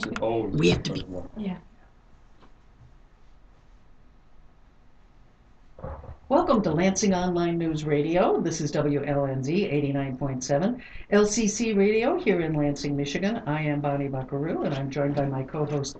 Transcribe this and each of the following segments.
We have to be. Yeah. Welcome to Lansing Online News Radio. This is WLNZ 89.7 LCC Radio here in Lansing, Michigan. I am Bonnie Buckaroo, and I'm joined by my co-host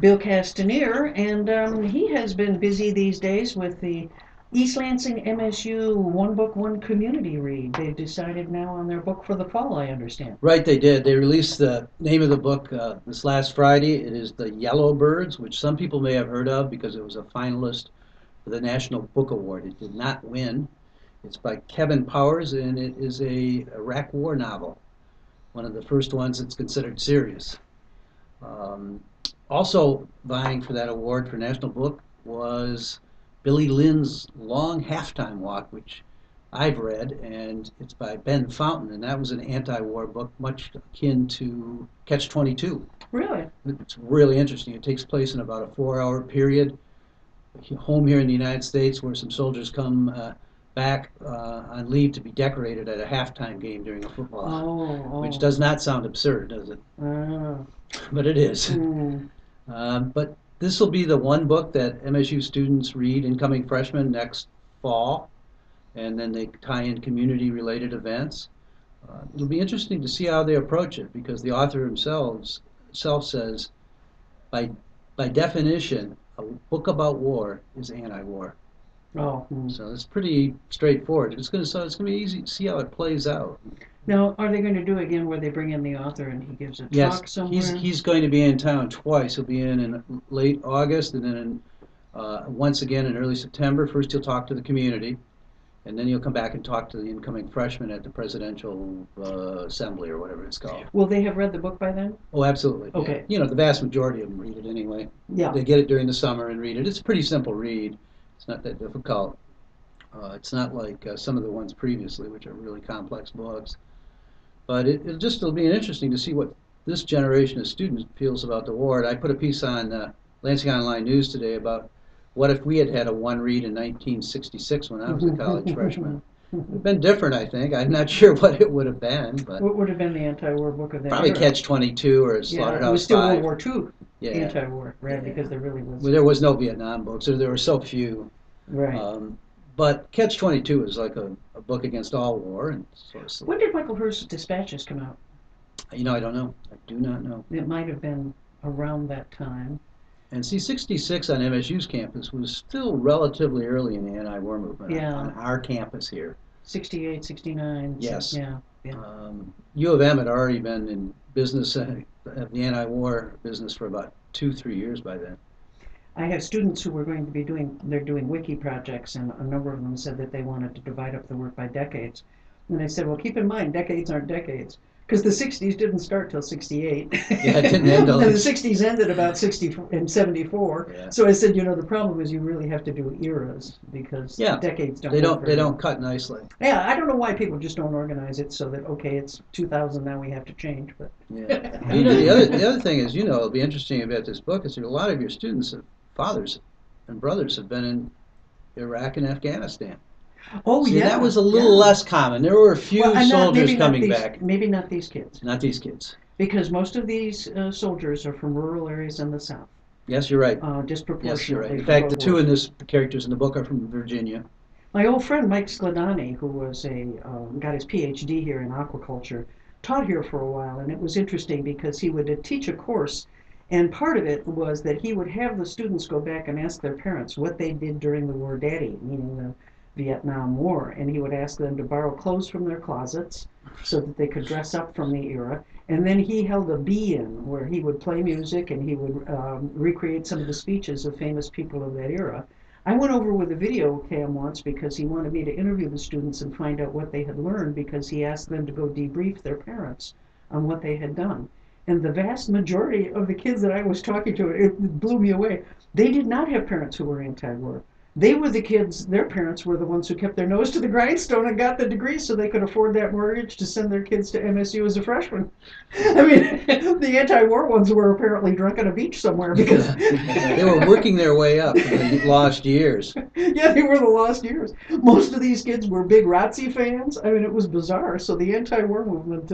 Bill Castanier, and he has been busy these days with the East Lansing MSU One Book, One Community Read. They've decided now on their book for the fall, I understand. Right, they did. They released the name of the book this last Friday. It is The Yellowbirds, which some people may have heard of because it was a finalist for the National Book Award. It did not win. It's by Kevin Powers, and it is a Iraq War novel, one of the first ones that's considered serious. Um, Also vying for that award for National Book was Billy Lynn's Long Halftime Walk, which I've read, and it's by Ben Fountain, and that was an anti-war book, much akin to Catch-22. Really? It's really interesting. It takes place in about a 4-hour period home here in the United States, where some soldiers come back on leave to be decorated at a halftime game during a football, which Oh. does not sound absurd, does it? Oh. But it is. Mm. But this will be the one book that MSU students read, incoming freshmen, next fall, and then they tie in community-related events. It'll be interesting to see how they approach it, because the author himself says, by by definition, a book about war is anti-war. Oh. Mm. So it's pretty straightforward. It's going to be easy to see how it plays out. Now, are they going to do again where they bring in the author and he gives a Yes, talk somewhere? he's going to be in town twice. He'll be in late August, and then once again in early September. First, he'll talk to the community, and then he'll come back and talk to the incoming freshmen at the presidential assembly, or whatever it's called. Will they have read the book by then? Oh, absolutely. Yeah. Okay. You know, the vast majority of them read it anyway. Yeah. They get it during the summer and read it. It's a pretty simple read. It's not that difficult. It's not like some of the ones previously, which are really complex books. But it'll be interesting to see what this generation of students feels about the war. And I put a piece on Lansing Online News today about what if we had had a one read in 1966 when I was a college freshman. It would have been different, I think. I'm not sure what it would have been, but What would have been the anti-war book of that probably era? Catch-22 or Yeah, it Slaughterhouse was still World Five. War II Yeah, anti-war, right? yeah. Because there really was. Well, there was no Vietnam books, or there were so few. Right. But Catch-22 is like a book against all war, and sort of, When did Michael Hirst's Dispatches come out? I don't know. I do not know. It might have been around that time. And see, 66 on MSU's campus was still relatively early in the anti-war movement Yeah. on our campus here. 68, 69. Yes. Yeah. Yeah. U of M had already been in business, the anti-war business, for about 2-3 years by then. I have students who were going to be they're doing wiki projects, and a number of them said that they wanted to divide up the work by decades. And I said, well, keep in mind, decades aren't decades. Because the 60s didn't start till 68. Yeah, it didn't end till And the 60s ended about 60 and 74. Yeah. So I said, the problem is you really have to do eras, because decades don't They work don't very well. cut nicely. Yeah, I don't know why people just don't organize it so that, okay, it's 2000, now we have to change. But Yeah. The other thing is, it'll be interesting about this book is that a lot of your students, fathers and brothers, have been in Iraq and Afghanistan. Oh, See, yeah. that was a little less common. There were a few Well, soldiers coming back. Maybe not these kids, Not these kids. because most of these soldiers are from rural areas in the South, Yes, you're right. disproportionately. Yes, you're right. In for fact, the both two wars. in this characters in the book are from Virginia. My old friend Mike Skladani, who was got his PhD here in aquaculture, taught here for a while, and it was interesting because he would teach a course, and part of it was that he would have the students go back and ask their parents what they did during the war daddy, meaning the Vietnam War, and he would ask them to borrow clothes from their closets so that they could dress up from the era. And then he held a be-in where he would play music and he would recreate some of the speeches of famous people of that era. I went over with a video cam once because he wanted me to interview the students and find out what they had learned, because he asked them to go debrief their parents on what they had done. And the vast majority of the kids that I was talking to, it blew me away. They did not have parents who were anti-war. They were the kids, their parents were the ones who kept their nose to the grindstone and got the degree so they could afford that mortgage to send their kids to MSU as a freshman. I mean, the anti-war ones were apparently drunk on a beach somewhere because They were working their way up in the lost years. Yeah, they were the lost years. Most of these kids were big ROTC fans. I mean, it was bizarre. So the anti-war movement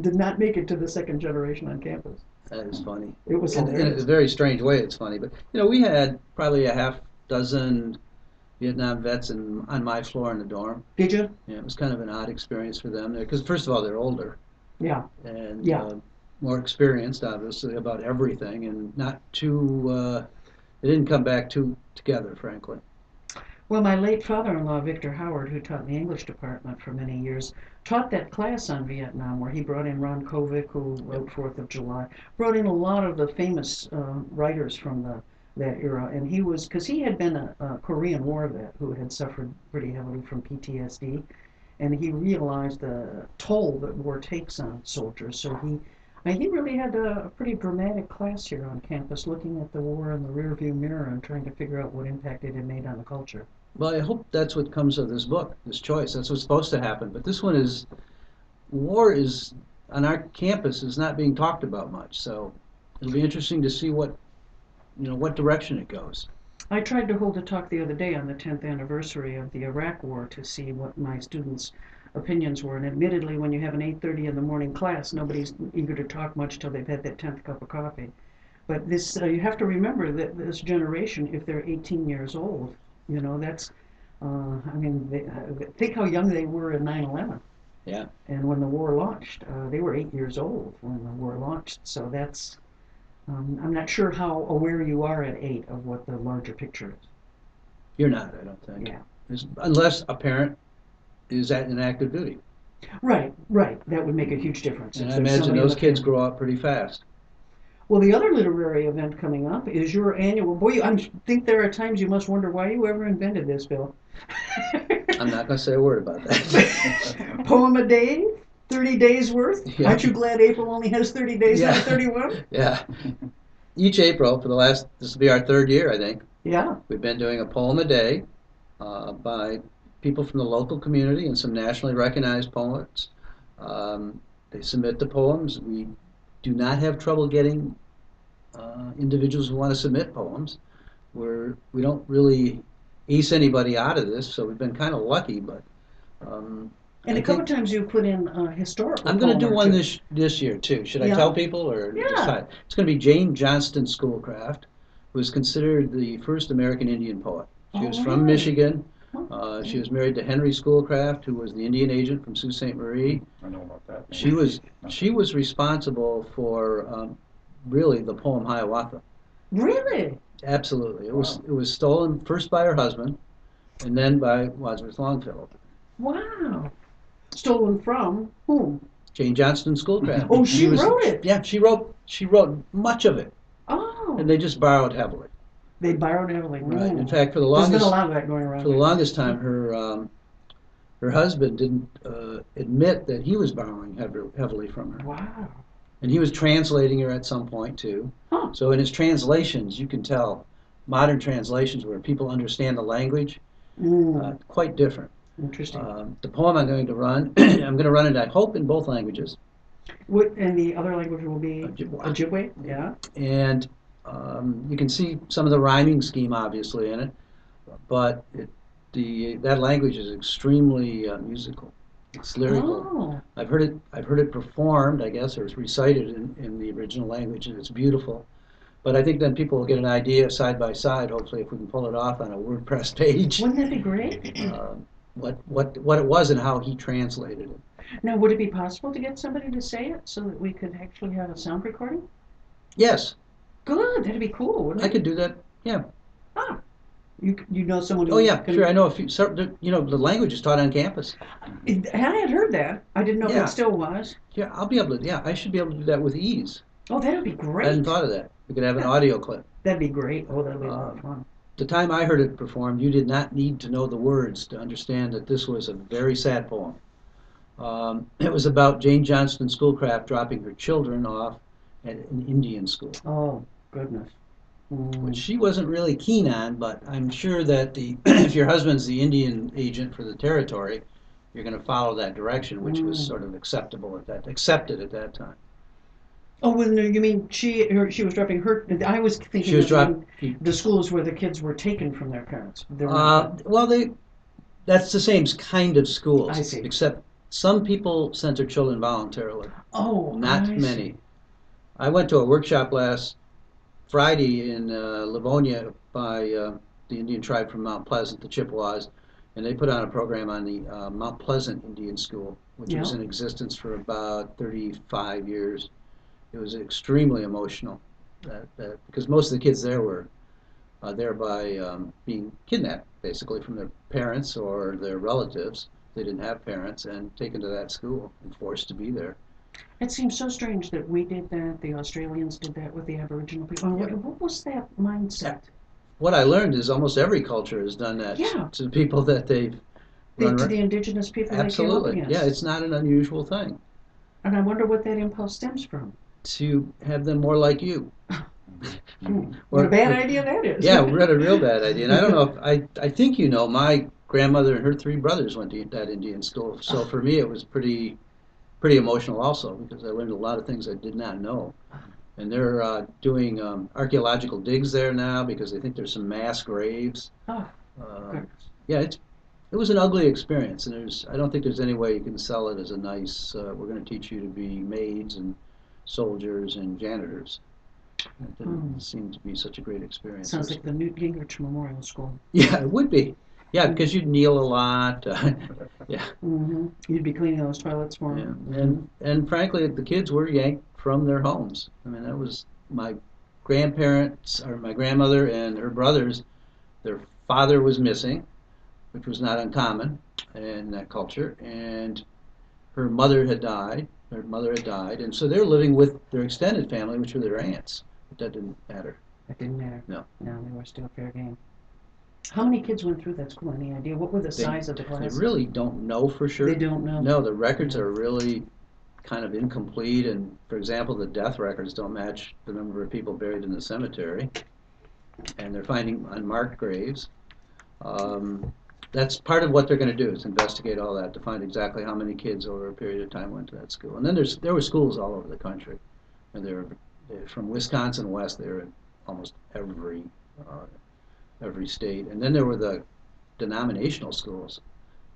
did not make it to the second generation on campus. That is funny. It was In a hilarious. very strange way, it's funny. But we had probably a half dozen Vietnam vets on my floor in the dorm. Did you? Yeah, it was kind of an odd experience for them there because first of all they're older Yeah, and yeah. more experienced, obviously, about everything, and not too. They didn't come back too together, frankly. Well, my late father-in-law, Victor Howard, who taught in the English department for many years, taught that class on Vietnam where he brought in Ron Kovic, who Yep. wrote Fourth of July, brought in a lot of the famous writers from that era. And he was, because he had been a Korean War vet who had suffered pretty heavily from PTSD, and he realized the toll that war takes on soldiers. So he really had a pretty dramatic class here on campus, looking at the war in the rearview mirror and trying to figure out what impact it had made on the culture. Well, I hope that's what comes of this book, this choice. That's what's supposed to happen. But this one is war is on our campus is not being talked about much. So it'll be interesting to see what direction it goes. I tried to hold a talk the other day on the 10th anniversary of the Iraq War to see what my students' opinions were. And admittedly, when you have an 8:30 in the morning class, nobody's eager to talk much till they've had that 10th cup of coffee. But this, you have to remember that this generation, if they're 18 years old, that's, I mean, think how young they were in 9/11. Yeah. And when the war launched, they were 8 years old when the war launched. So that's, I'm not sure how aware you are at 8 of what the larger picture is. You're not, I don't think. Yeah. Unless a parent is at an active duty. Right, right. That would make a huge difference And if I there's imagine somebody in those the kids family. grow up pretty fast. Well, the other literary event coming up is your annual. Boy, I think there are times you must wonder why you ever invented this, Bill. I'm not going to say a word about that. Poem a day, 30 days worth. Yeah. Aren't you glad April only has 30 days, Yeah. not 31? Yeah. Each April for this will be our third year, I think. Yeah. We've been doing a poem a day by people from the local community and some nationally recognized poets. They submit the poems. We do not have trouble getting individuals who want to submit poems. We don't really ace anybody out of this, so we've been kind of lucky. But And I a couple think times you put in a historical I'm going to poem do or one two. this year too. Should I Yeah. tell people or just Yeah. hide? It's going to be Jane Johnston Schoolcraft, who is considered the first American Indian poet. She was Oh, from really? Michigan. Huh. She was married to Henry Schoolcraft, who was the Indian agent from Sault Ste. Marie. I know about that. She was responsible for really the poem Hiawatha. Really? Absolutely, Wow. it was stolen first by her husband, and then by Wadsworth Longfellow. Wow. Stolen from whom? Jane Johnston Schoolcraft. Oh, she wrote it. Yeah, she wrote much of it, Oh. and they just borrowed heavily. They borrowed heavily. Right. In Mm. fact, There's been a lot of that going around. for the longest time, her husband didn't admit that he was borrowing heavily from her, Wow. and he was translating her at some point too. Huh. So in his translations, you can tell modern translations where people understand the language Mm. quite different. Interesting. The poem I'm going to run, I'm going to run it, I hope, in both languages. And the other language will be Ojibwe. Ojibwe? Yeah. And you can see some of the rhyming scheme, obviously, in it, but that language is extremely musical. It's lyrical. Oh. I've heard it performed, I guess, or it's recited in the original language, and it's beautiful. But I think then people will get an idea side by side, hopefully, if we can pull it off on a WordPress page, Wouldn't that be great? what it was and how he translated it. Now, would it be possible to get somebody to say it so that we could actually have a sound recording? Yes, Good. That'd be cool, wouldn't I it? could do that. Yeah. Ah. You know someone who Oh yeah, can. sure. I know a few. The language is taught on campus. I had heard that. I didn't know if Yeah. it still was. Yeah, I'll be able to. Yeah, I should be able to do that with ease. Oh, that'd be I great. hadn't thought of that. We could have an Yeah. audio clip. That'd be great. Oh, that'd be a lot of fun. The time I heard it performed, you did not need to know the words to understand that this was a very sad poem. It was about Jane Johnston Schoolcraft dropping her children off at an Indian school, Oh, goodness. which she wasn't really keen on, but I'm sure that if your husband's the Indian agent for the territory, you're going to follow that direction, which was sort of accepted at that time. Oh, well, no, you mean she was dropping her? I was thinking She was of dropped. the schools where the kids were taken from their parents. Well, that's the same kind of schools. I see. Except some people sent their children voluntarily. Oh, Not I many. see. I went to a workshop last Friday in Livonia by the Indian tribe from Mount Pleasant, the Chippewas, and they put on a program on the Mount Pleasant Indian School, which Yeah. was in existence for about 35 years. It was extremely emotional because most of the kids there were there by being kidnapped, basically, from their parents or their relatives. They didn't have parents and taken to that school and forced to be there. It seems so strange that we did that, the Australians did that with the Aboriginal people. And Yeah. what was that mindset? What I learned is almost every culture has done that Yeah, to people that they've to run. the indigenous people they came up Absolutely. Yeah, against. it's not an unusual thing And I wonder what that impulse stems from. to have them more like you. What a Or, bad idea that is. yeah, we had a real bad idea. And I don't know if I think you know, my grandmother and her three brothers went to that Indian school. So for me, it was pretty emotional also because I learned a lot of things I did not know. And they're doing archaeological digs there now because they think there's some mass graves. Oh, Um, goodness. yeah, it was an ugly experience, and I don't think there's any way you can sell it as a nice. We're going to teach you to be maids and soldiers and janitors. It Hmm. didn't seem to be such a great experience. Sounds like the Newt Gingrich Memorial School. Yeah, it would be. Yeah, Mm-hmm. because you'd kneel a lot. Yeah, You'd be cleaning those toilets for yeah, them. and frankly, the kids were yanked from their homes. I mean, that was my grandparents or my grandmother and her brothers. Their father was missing, which was not uncommon in that culture, and her mother had died. Her mother had died, and so they're living with their extended family, which were their aunts. But that didn't matter. It didn't matter. No, No, they were still fair game. How many kids went through that school? Any idea? What were the they size of the they classes? really don't know for They sure. don't know. No, the records Yeah. are really kind of incomplete, and for example, the death records don't match the number of people buried in the cemetery, and they're finding unmarked graves. Um, that's part of what they're going to do is investigate all that to find exactly how many kids over a period of time went to that school. And then there were schools all over the country, and they're from Wisconsin west. They were in almost uh, every state. And then there were the denominational schools.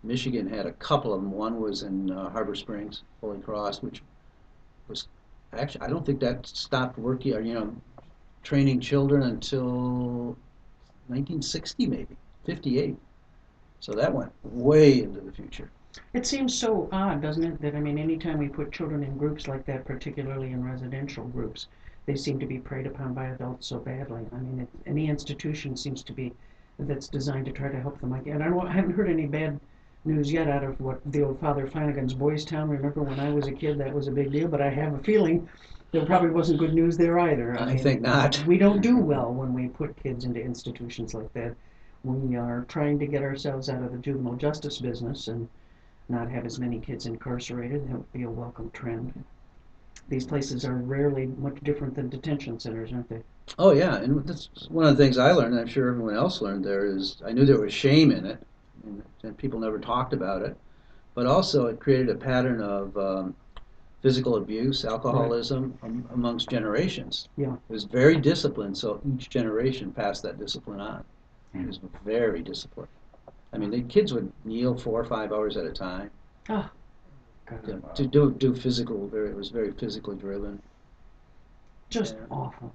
Michigan had a couple of them. One was in Harbor Springs, Holy Cross, which was actually I don't think that stopped working or training children until 1960 maybe 58. So that went way into the future. It seems so odd, doesn't it, that I mean, anytime we put children in groups like that, particularly in residential groups, they seem to be preyed upon by adults so badly. I mean, any institution seems to be that's designed to try to help them. And I haven't heard any bad news yet out of what the old Father Flanagan's Boys Town. Remember when I was a kid, that was a big deal. But I have a feeling there probably wasn't good news there either. I I mean, think not. we don't do well when we put kids into institutions like that. We are trying to get ourselves out of the juvenile justice business and not have as many kids incarcerated. That would be a welcome trend. These places are rarely much different than detention centers, aren't they? Oh yeah, and that's one of the things I learned, and I'm sure everyone else learned there is I knew there was shame in it, and people never talked about it. But also it created a pattern of physical abuse, Right. alcoholism amongst generations. Yeah. It was very disciplined, so each generation passed that discipline on. It was very disciplined. I mean, the kids would kneel 4 or 5 hours at a time Oh, God. to do physical. It was very physically driven. Just Yeah. awful.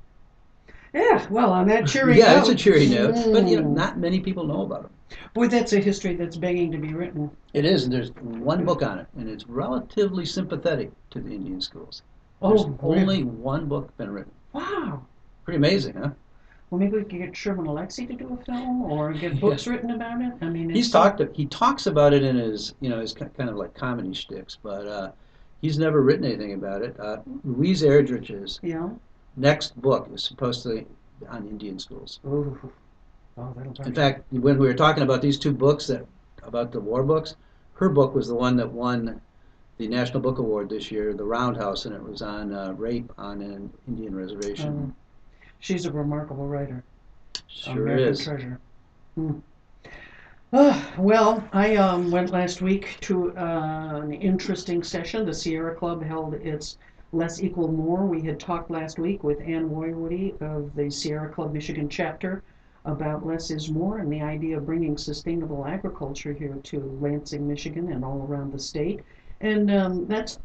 Yeah, well, on that cheery Yeah, it's a note, cheery note, but not many people know about them. boy, that's a history that's begging to be written. It is, and there's one book on it, and it's relatively sympathetic to the Indian schools. There's Oh, only really? one book been written. Wow. Pretty amazing, huh? Well, maybe we could get Sherman Alexie to do a film or get Yeah. books written about it. I mean, He's it's so. talked. He talks about it in his kind of like comedy shticks, but he's never written anything about it. Louise Erdrich's Yeah. next book is supposedly on Indian schools. Ooh. Oh, that'll In hurt you. fact, when we were talking about these two books about the war books, her book was the one that won the National Book Award this year, The Roundhouse, and it was on rape on an Indian reservation. She's a remarkable writer. Sure American is. Treasure. Hmm. Well, I went last week to an interesting session. The Sierra Club held its Less Equal More. We had talked last week with Ann Woody of the Sierra Club Michigan chapter about less is more and the idea of bringing sustainable agriculture here to Lansing, Michigan and all around the state. And that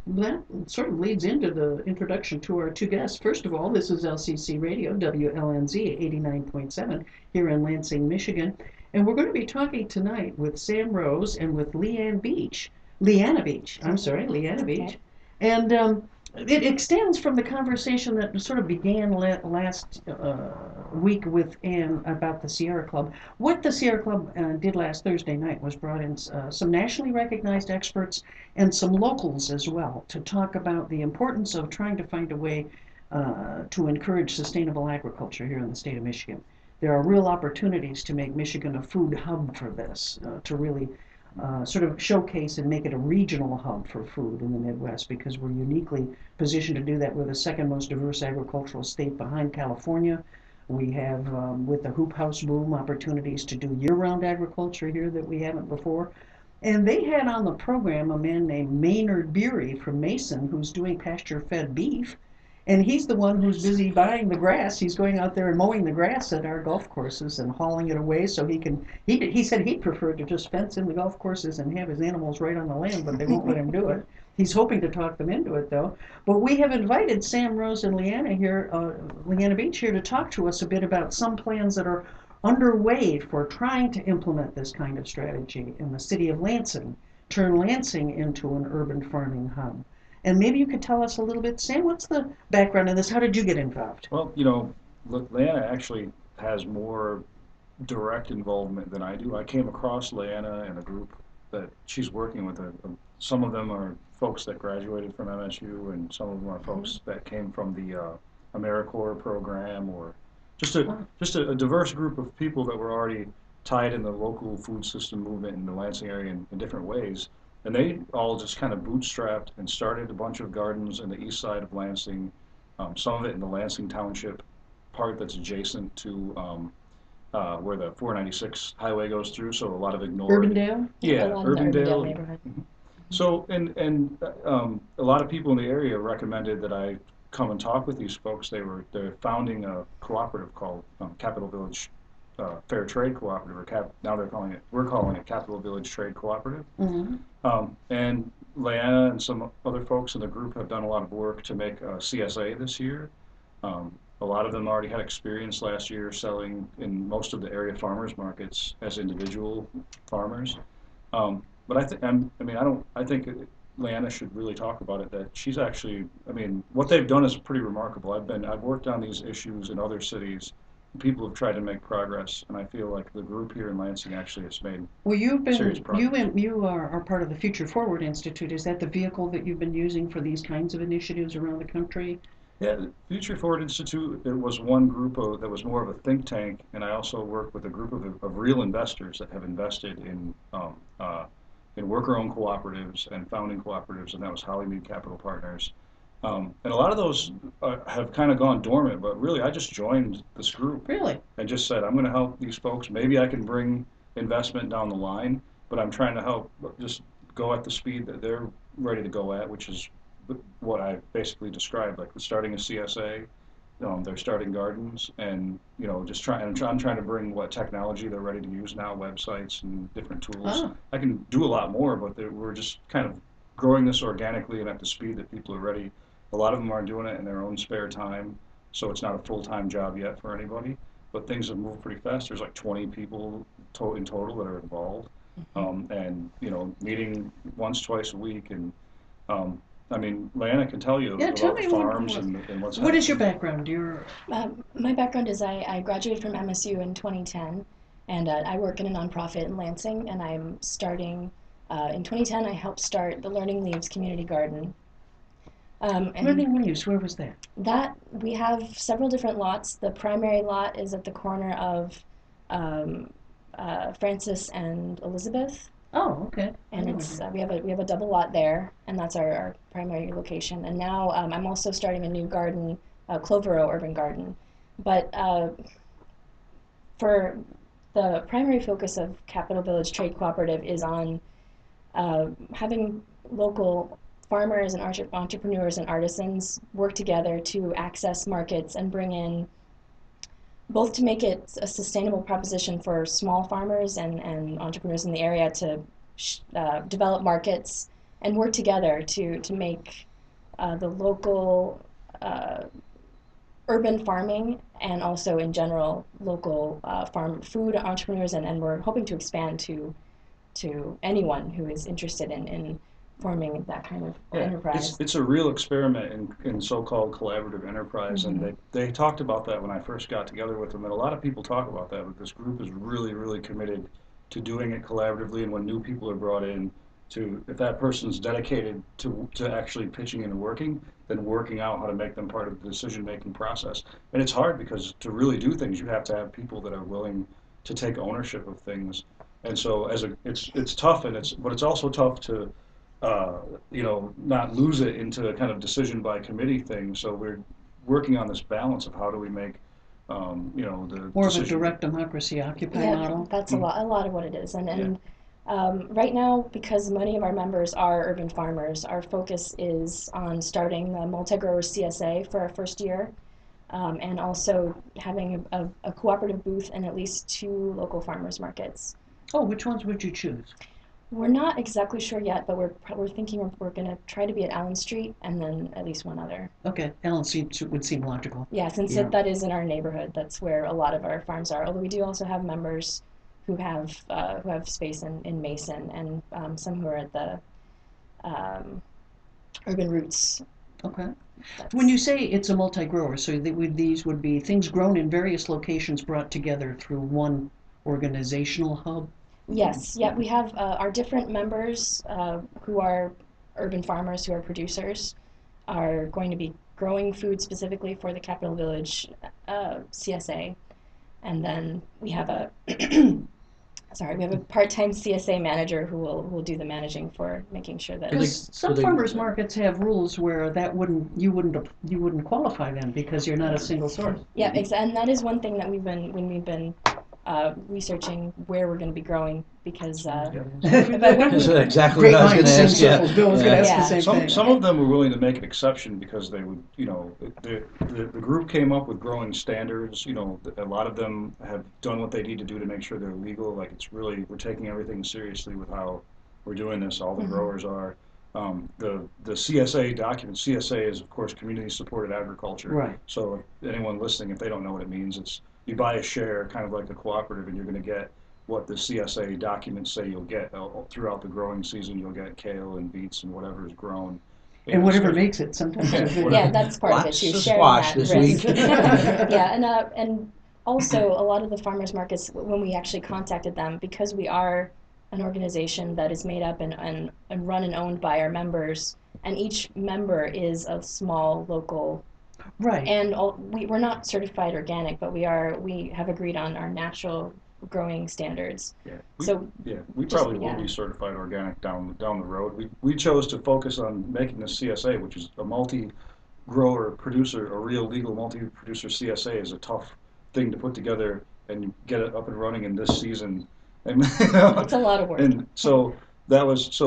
sort of leads into the introduction to our two guests. First of all, this is LCC Radio, WLNZ 89.7 here in Lansing, Michigan. And we're going to be talking tonight with Sam Rose and with Leanna Beach, I'm sorry, Leanna Beach. And it extends from the conversation that sort of began last week with Ann about the Sierra Club. What the Sierra Club did last Thursday night was brought in some nationally recognized experts and some locals as well to talk about the importance of trying to find a way to encourage sustainable agriculture here in the state of Michigan. There are real opportunities to make Michigan a food hub for this, to really sort of showcase and make it a regional hub for food in the Midwest because we're uniquely positioned to do that. We're the second most diverse agricultural state behind California. We have, with the hoop house boom, opportunities to do year-round agriculture here that we haven't before. And they had on the program a man named Maynard Beery from Mason who's doing pasture-fed beef. And he's the one who's busy buying the grass. He's going out there and mowing the grass at our golf courses and hauling it away so he can. He said he'd prefer to just fence in the golf courses and have his animals right on the land, but they won't let him do it. He's hoping to talk them into it, though. But we have invited Sam Rose and Leanna here, Leanna Beach here, to talk to us a bit about some plans that are underway for trying to implement this kind of strategy in the city of Lansing, turn Lansing into an urban farming hub. And maybe you could tell us a little bit, Sam, what's the background in this? How did you get involved? Well, look, Leanna actually has more direct involvement than I do. I came across Leanna in a group that she's working with. Some of them are folks that graduated from MSU, and some of them are folks that came from the AmeriCorps program, or just a diverse group of people that were already tied in the local food system movement in the Lansing area in different ways. And they all just kind of bootstrapped and started a bunch of gardens in the east side of Lansing, some of it in the Lansing Township part that's adjacent to where the 496 highway goes through, so a lot of ignored. Urbandale? Yeah, Along the Urbandale Urbandale. neighborhood. Mhm. So, and a lot of people in the area recommended that I come and talk with these folks. They're founding a cooperative called Capital Village Fair Trade Cooperative, or now we're calling it Capital Village Trade Cooperative. Mm-hmm. And Leanna and some other folks in the group have done a lot of work to make a CSA this year. A lot of them already had experience last year selling in most of the area farmers markets as individual farmers. But I think Leanna should really talk about it. That she's actually, what they've done is pretty remarkable. I've worked on these issues in other cities. People have tried to make progress, and I feel like the group here in Lansing actually has made Well, serious progress. you are part of the Future Forward Institute. Is that the vehicle that you've been using for these kinds of initiatives around the country? Yeah, the Future Forward Institute, it was one group that was more of a think tank, and I also work with a group of real investors that have invested in worker-owned cooperatives and founding cooperatives, and that was Hollymead Capital Partners. And a lot of those have kind of gone dormant, but really I just joined this group Really? and just said, I'm going to help these folks. Maybe I can bring investment down the line, but I'm trying to help just go at the speed that they're ready to go at, which is what I basically described, like starting a CSA. They're starting gardens, and just trying. I'm trying to bring what technology they're ready to use now, websites and different tools. Ah, I can do a lot more, but we're just kind of growing this organically and at the speed that people are ready. A lot of them are doing it in their own spare time, so it's not a full-time job yet for anybody. But things have moved pretty fast. There's like 20 people in total that are involved, and meeting once, twice a week, and Leanna can tell you yeah, tell about the me more. farms and what's What is your happening. background? My background is I graduated from MSU in 2010, and I work in a nonprofit in Lansing, and I'm starting, in 2010, I helped start the Learning Leaves Community Garden. And Learning Leaves, where was that? that, we have several different lots. The primary lot is at the corner of um, Francis and Elizabeth, Oh, okay. I and know it's where we have a double lot there, and that's our primary location. And now I'm also starting a new garden, Clover Row Urban Garden. But for the primary focus of Capital Village Trade Cooperative is on having local farmers and entrepreneurs and artisans work together to access markets and bring in both to make it a sustainable proposition for small farmers and entrepreneurs in the area to develop markets and work together to make the local urban farming and also in general local farm food entrepreneurs, and we're hoping to expand to anyone who is interested in forming that kind of Yeah, enterprise. it's a real experiment in so-called collaborative enterprise, and they talked about that when I first got together with them, and a lot of people talk about that, but this group is really, really committed to doing it collaboratively, and when new people are brought in, to, if that person's dedicated to actually pitching and working, then working out how to make them part of the decision-making process. And it's hard because to really do things, you have to have people that are willing to take ownership of things. And so it's tough, but it's also tough to uh, not lose it into a kind of decision by committee thing. So we're working on this balance of how do we make, the More of a decision. direct democracy occupy Yeah, model. that's a lot of what it is. And right now, because many of our members are urban farmers, our focus is on starting the multi-grower CSA for our first year, and also having a cooperative booth and at least 2 local farmers markets. Oh, which ones would you choose? We're not exactly sure yet, but we're thinking we're going to try to be at Allen Street and then at least one other. Okay, Allen would seem logical. Yeah, since Yeah. that is in our neighborhood, that's where a lot of our farms are. Although we do also have members who have space in Mason, and some who are at the um, Urban Roots. Okay. That's, When you say it's a multi-grower, so these would be things grown in various locations brought together through one organizational hub? yes, yeah, we have our different members who are urban farmers, who are producers, are going to be growing food specifically for the Capital Village CSA, and then we have a sorry, we have a part-time CSA manager who will do the managing for making sure that. I think- Because some so they- farmers markets have rules where you wouldn't qualify then because you're not a single source. Yeah, and that is one thing that we've been researching where we're going to be growing because. But when That's we, exactly Great what I was going minds to think ask. Yeah. circles. Bill was going to ask Yeah. the same thing. Some of them were willing to make an exception because they would, the group came up with growing standards. A lot of them have done what they need to do to make sure they're legal. Like we're taking everything seriously with how we're doing this. All the growers are. The CSA document, CSA is of course community supported agriculture. Right. So if anyone listening, if they don't know what it means, it's you buy a share, kind of like a cooperative, and you're going to get what the CSA documents say you'll get throughout the growing season. You'll get kale and beets and whatever is grown. And whatever it's- makes it sometimes. Yeah, are good. yeah, that's part of it Lots too. of Sharing squash that this risk. week. Yeah, and also a lot of the farmers markets when we actually contacted them, because we are an organization that is made up and run and owned by our members, and each member is a small local. Right. And we're not certified organic, but we have agreed on our natural growing standards. Yeah, we just- probably yeah. will be certified organic down the road. We chose to focus on making the CSA, which is a multi-grower producer, a real legal multi-producer CSA, is a tough thing to put together and get it up and running in this season. And It's a lot of work. And so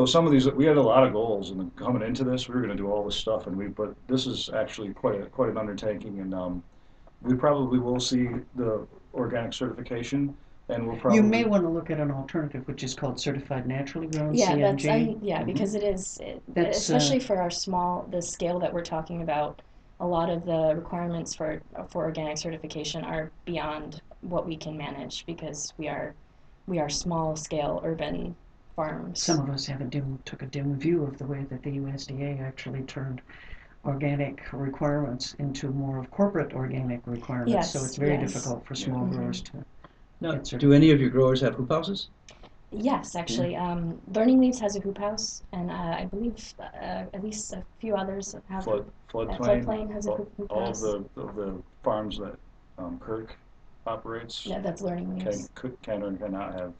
some of these we had a lot of goals, and coming into this, we were going to do all this stuff, but this is actually quite an undertaking, and we probably will see the organic certification. And we'll probably You may want to look at an alternative, which is called certified naturally grown Yeah, CNG. because That's, especially for the scale that we're talking about, a lot of the requirements for organic certification are beyond what we can manage because we are small scale urban farms. Some of us took a dim view of the way that the USDA actually turned organic requirements into more of corporate organic requirements. Yes, So it's very yes. difficult for small growers to. Now, It's do any of your growers have hoop houses? Yes, actually, Learning Leaves has a hoop house, and I believe at least a few others have. floodplain has a hoop all house. of the farms that Kirk operates Yeah, that's Learning Leaves. can or cannot have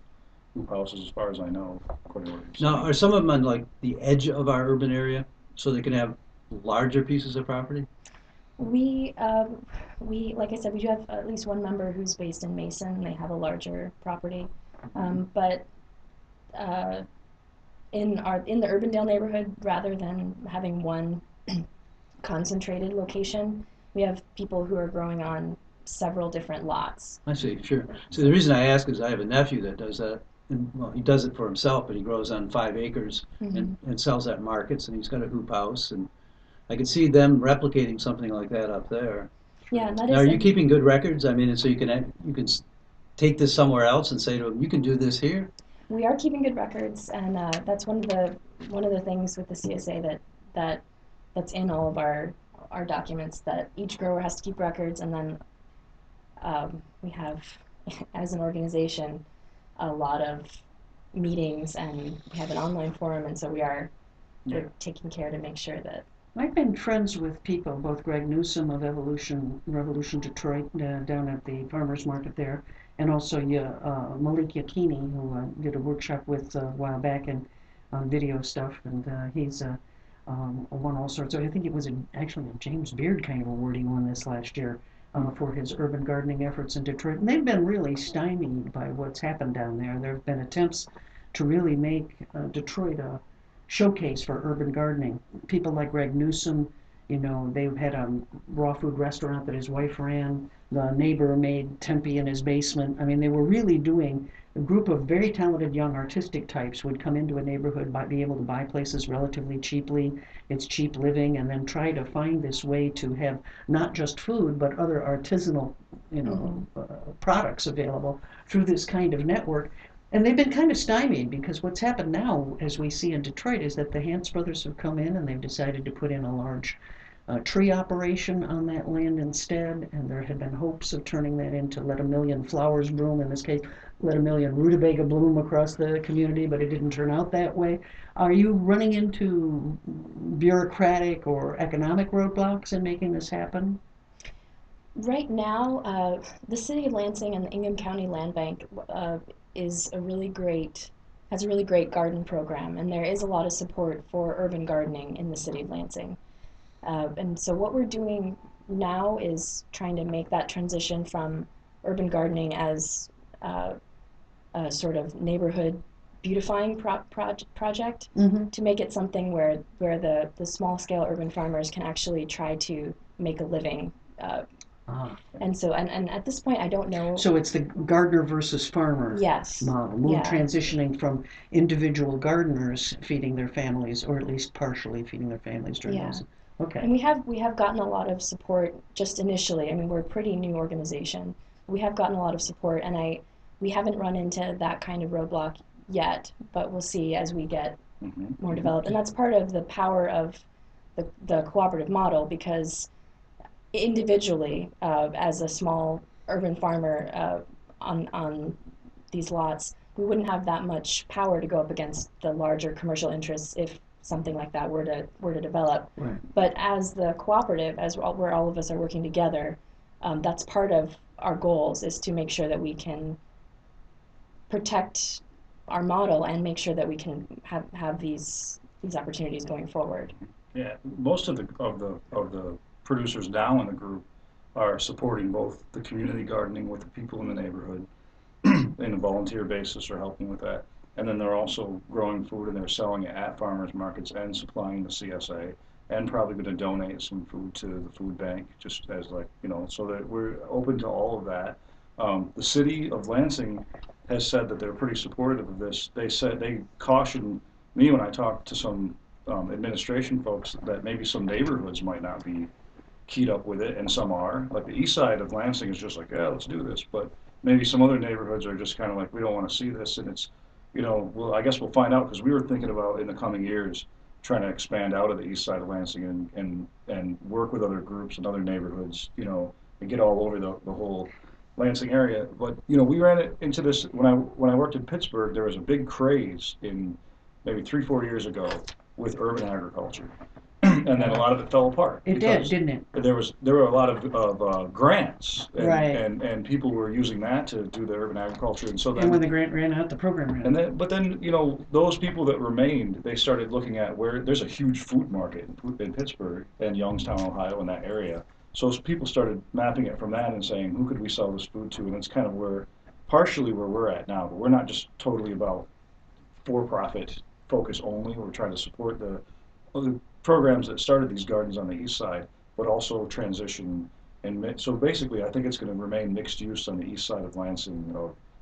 hoop houses, as far as I know, according to what you're Now, saying. are some of them on like the edge of our urban area, so they can have larger pieces of property? We like I said, we do have at least one member who's based in Mason. They have a larger property, but uh, in the Urbandale neighborhood, rather than having one concentrated location, we have people who are growing on several different lots. I see, sure. So the reason I ask is I have a nephew that does that, and well, he does it for himself, but he grows on 5 acres Mhm. and sells at markets, and he's got a hoop house, and I could see them replicating something like that up there. Yeah, and that Now, are is you keeping good records? I mean, and so you can take this somewhere else and say to them, you can do this here? we are keeping good records, and that's one of the things with the CSA that that's in all of our documents, that each grower has to keep records, and then we have, as an organization, a lot of meetings, and we have an online forum, and so we're taking care to make sure that. I've been friends with people, both Greg Newsom of Revolution Detroit down at the farmers market there, and also Malik Yakini, who did a workshop with a while back and on video stuff, and he's won all sorts of. I think it was actually a James Beard kind of award he won this last year for his urban gardening efforts in Detroit. And they've been really stymied by what's happened down there. There have been attempts to really make Detroit a showcase for urban gardening. People like Greg Newsom, they've had a raw food restaurant that his wife ran. The neighbor made tempeh in his basement. I mean, they were really doing. A group of very talented young artistic types would come into a neighborhood, be able to buy places relatively cheaply. It's cheap living, and then try to find this way to have not just food but other artisanal, products available through this kind of network. And they've been kind of stymied because what's happened now, as we see in Detroit, is that the Hans brothers have come in and they've decided to put in a large tree operation on that land instead. And there had been hopes of turning that into let a million flowers bloom, in this case, let a million rutabaga bloom across the community, but it didn't turn out that way. Are you running into bureaucratic or economic roadblocks in making this happen? Right now, the city of Lansing and the Ingham County Land Bank is a really great has a really great garden program, and there is a lot of support for urban gardening in the city of Lansing. And so what we're doing now is trying to make that transition from urban gardening as a sort of neighborhood beautifying project Mm-hmm. to make it something where the small scale urban farmers can actually try to make a living. Ah. And so, and at this point, I don't know. So it's the gardener versus farmer Yes. model, Yeah. transitioning from individual gardeners feeding their families, or at least partially feeding their families during Yeah. those. Okay. And we have gotten a lot of support just initially. I mean, we're a pretty new organization. We have gotten a lot of support, and we haven't run into that kind of roadblock yet, but we'll see as we get more developed. And that's part of the power of the cooperative model, because individually, as a small urban farmer on these lots, we wouldn't have that much power to go up against the larger commercial interests if something like that were to develop. Right. But as the cooperative, where all of us are working together, that's part of our goals, is to make sure that we can protect our model and make sure that we can have these opportunities going forward. Yeah, most of the producers now in the group are supporting both the community gardening with the people in the neighborhood in a volunteer basis, or helping with that. And then they're also growing food and they're selling it at farmers markets and supplying the CSA, and probably going to donate some food to the food bank, just as so that we're open to all of that. The city of Lansing has said that they're pretty supportive of this. They cautioned me when I talked to some administration folks that maybe some neighborhoods might not be keyed up with it, and some are. Like the east side of Lansing is just like, yeah, let's do this. But maybe some other neighborhoods are just kind of like, we don't want to see this. And it's, well, I guess we'll find out, because we were thinking about in the coming years trying to expand out of the east side of Lansing and work with other groups and other neighborhoods, and get all over the whole Lansing area. But we ran into this when I worked in Pittsburgh. There was a big craze in maybe 3-4 years ago with urban agriculture, and then a lot of it fell apart. It did, didn't it? There were a lot of grants, Right. and people were using that to do the urban agriculture, and so then. And when the grant ran out, the program ran out. But then those people that remained, they started looking at where there's a huge food market in Pittsburgh and Youngstown, Ohio, in that area. So people started mapping it from that and saying, who could we sell this food to? And it's kind of partially where we're at now. But we're not just totally about for-profit focus only. We're trying to support the programs that started these gardens on the east side, but also transition. And so basically, I think it's going to remain mixed use on the east side of Lansing,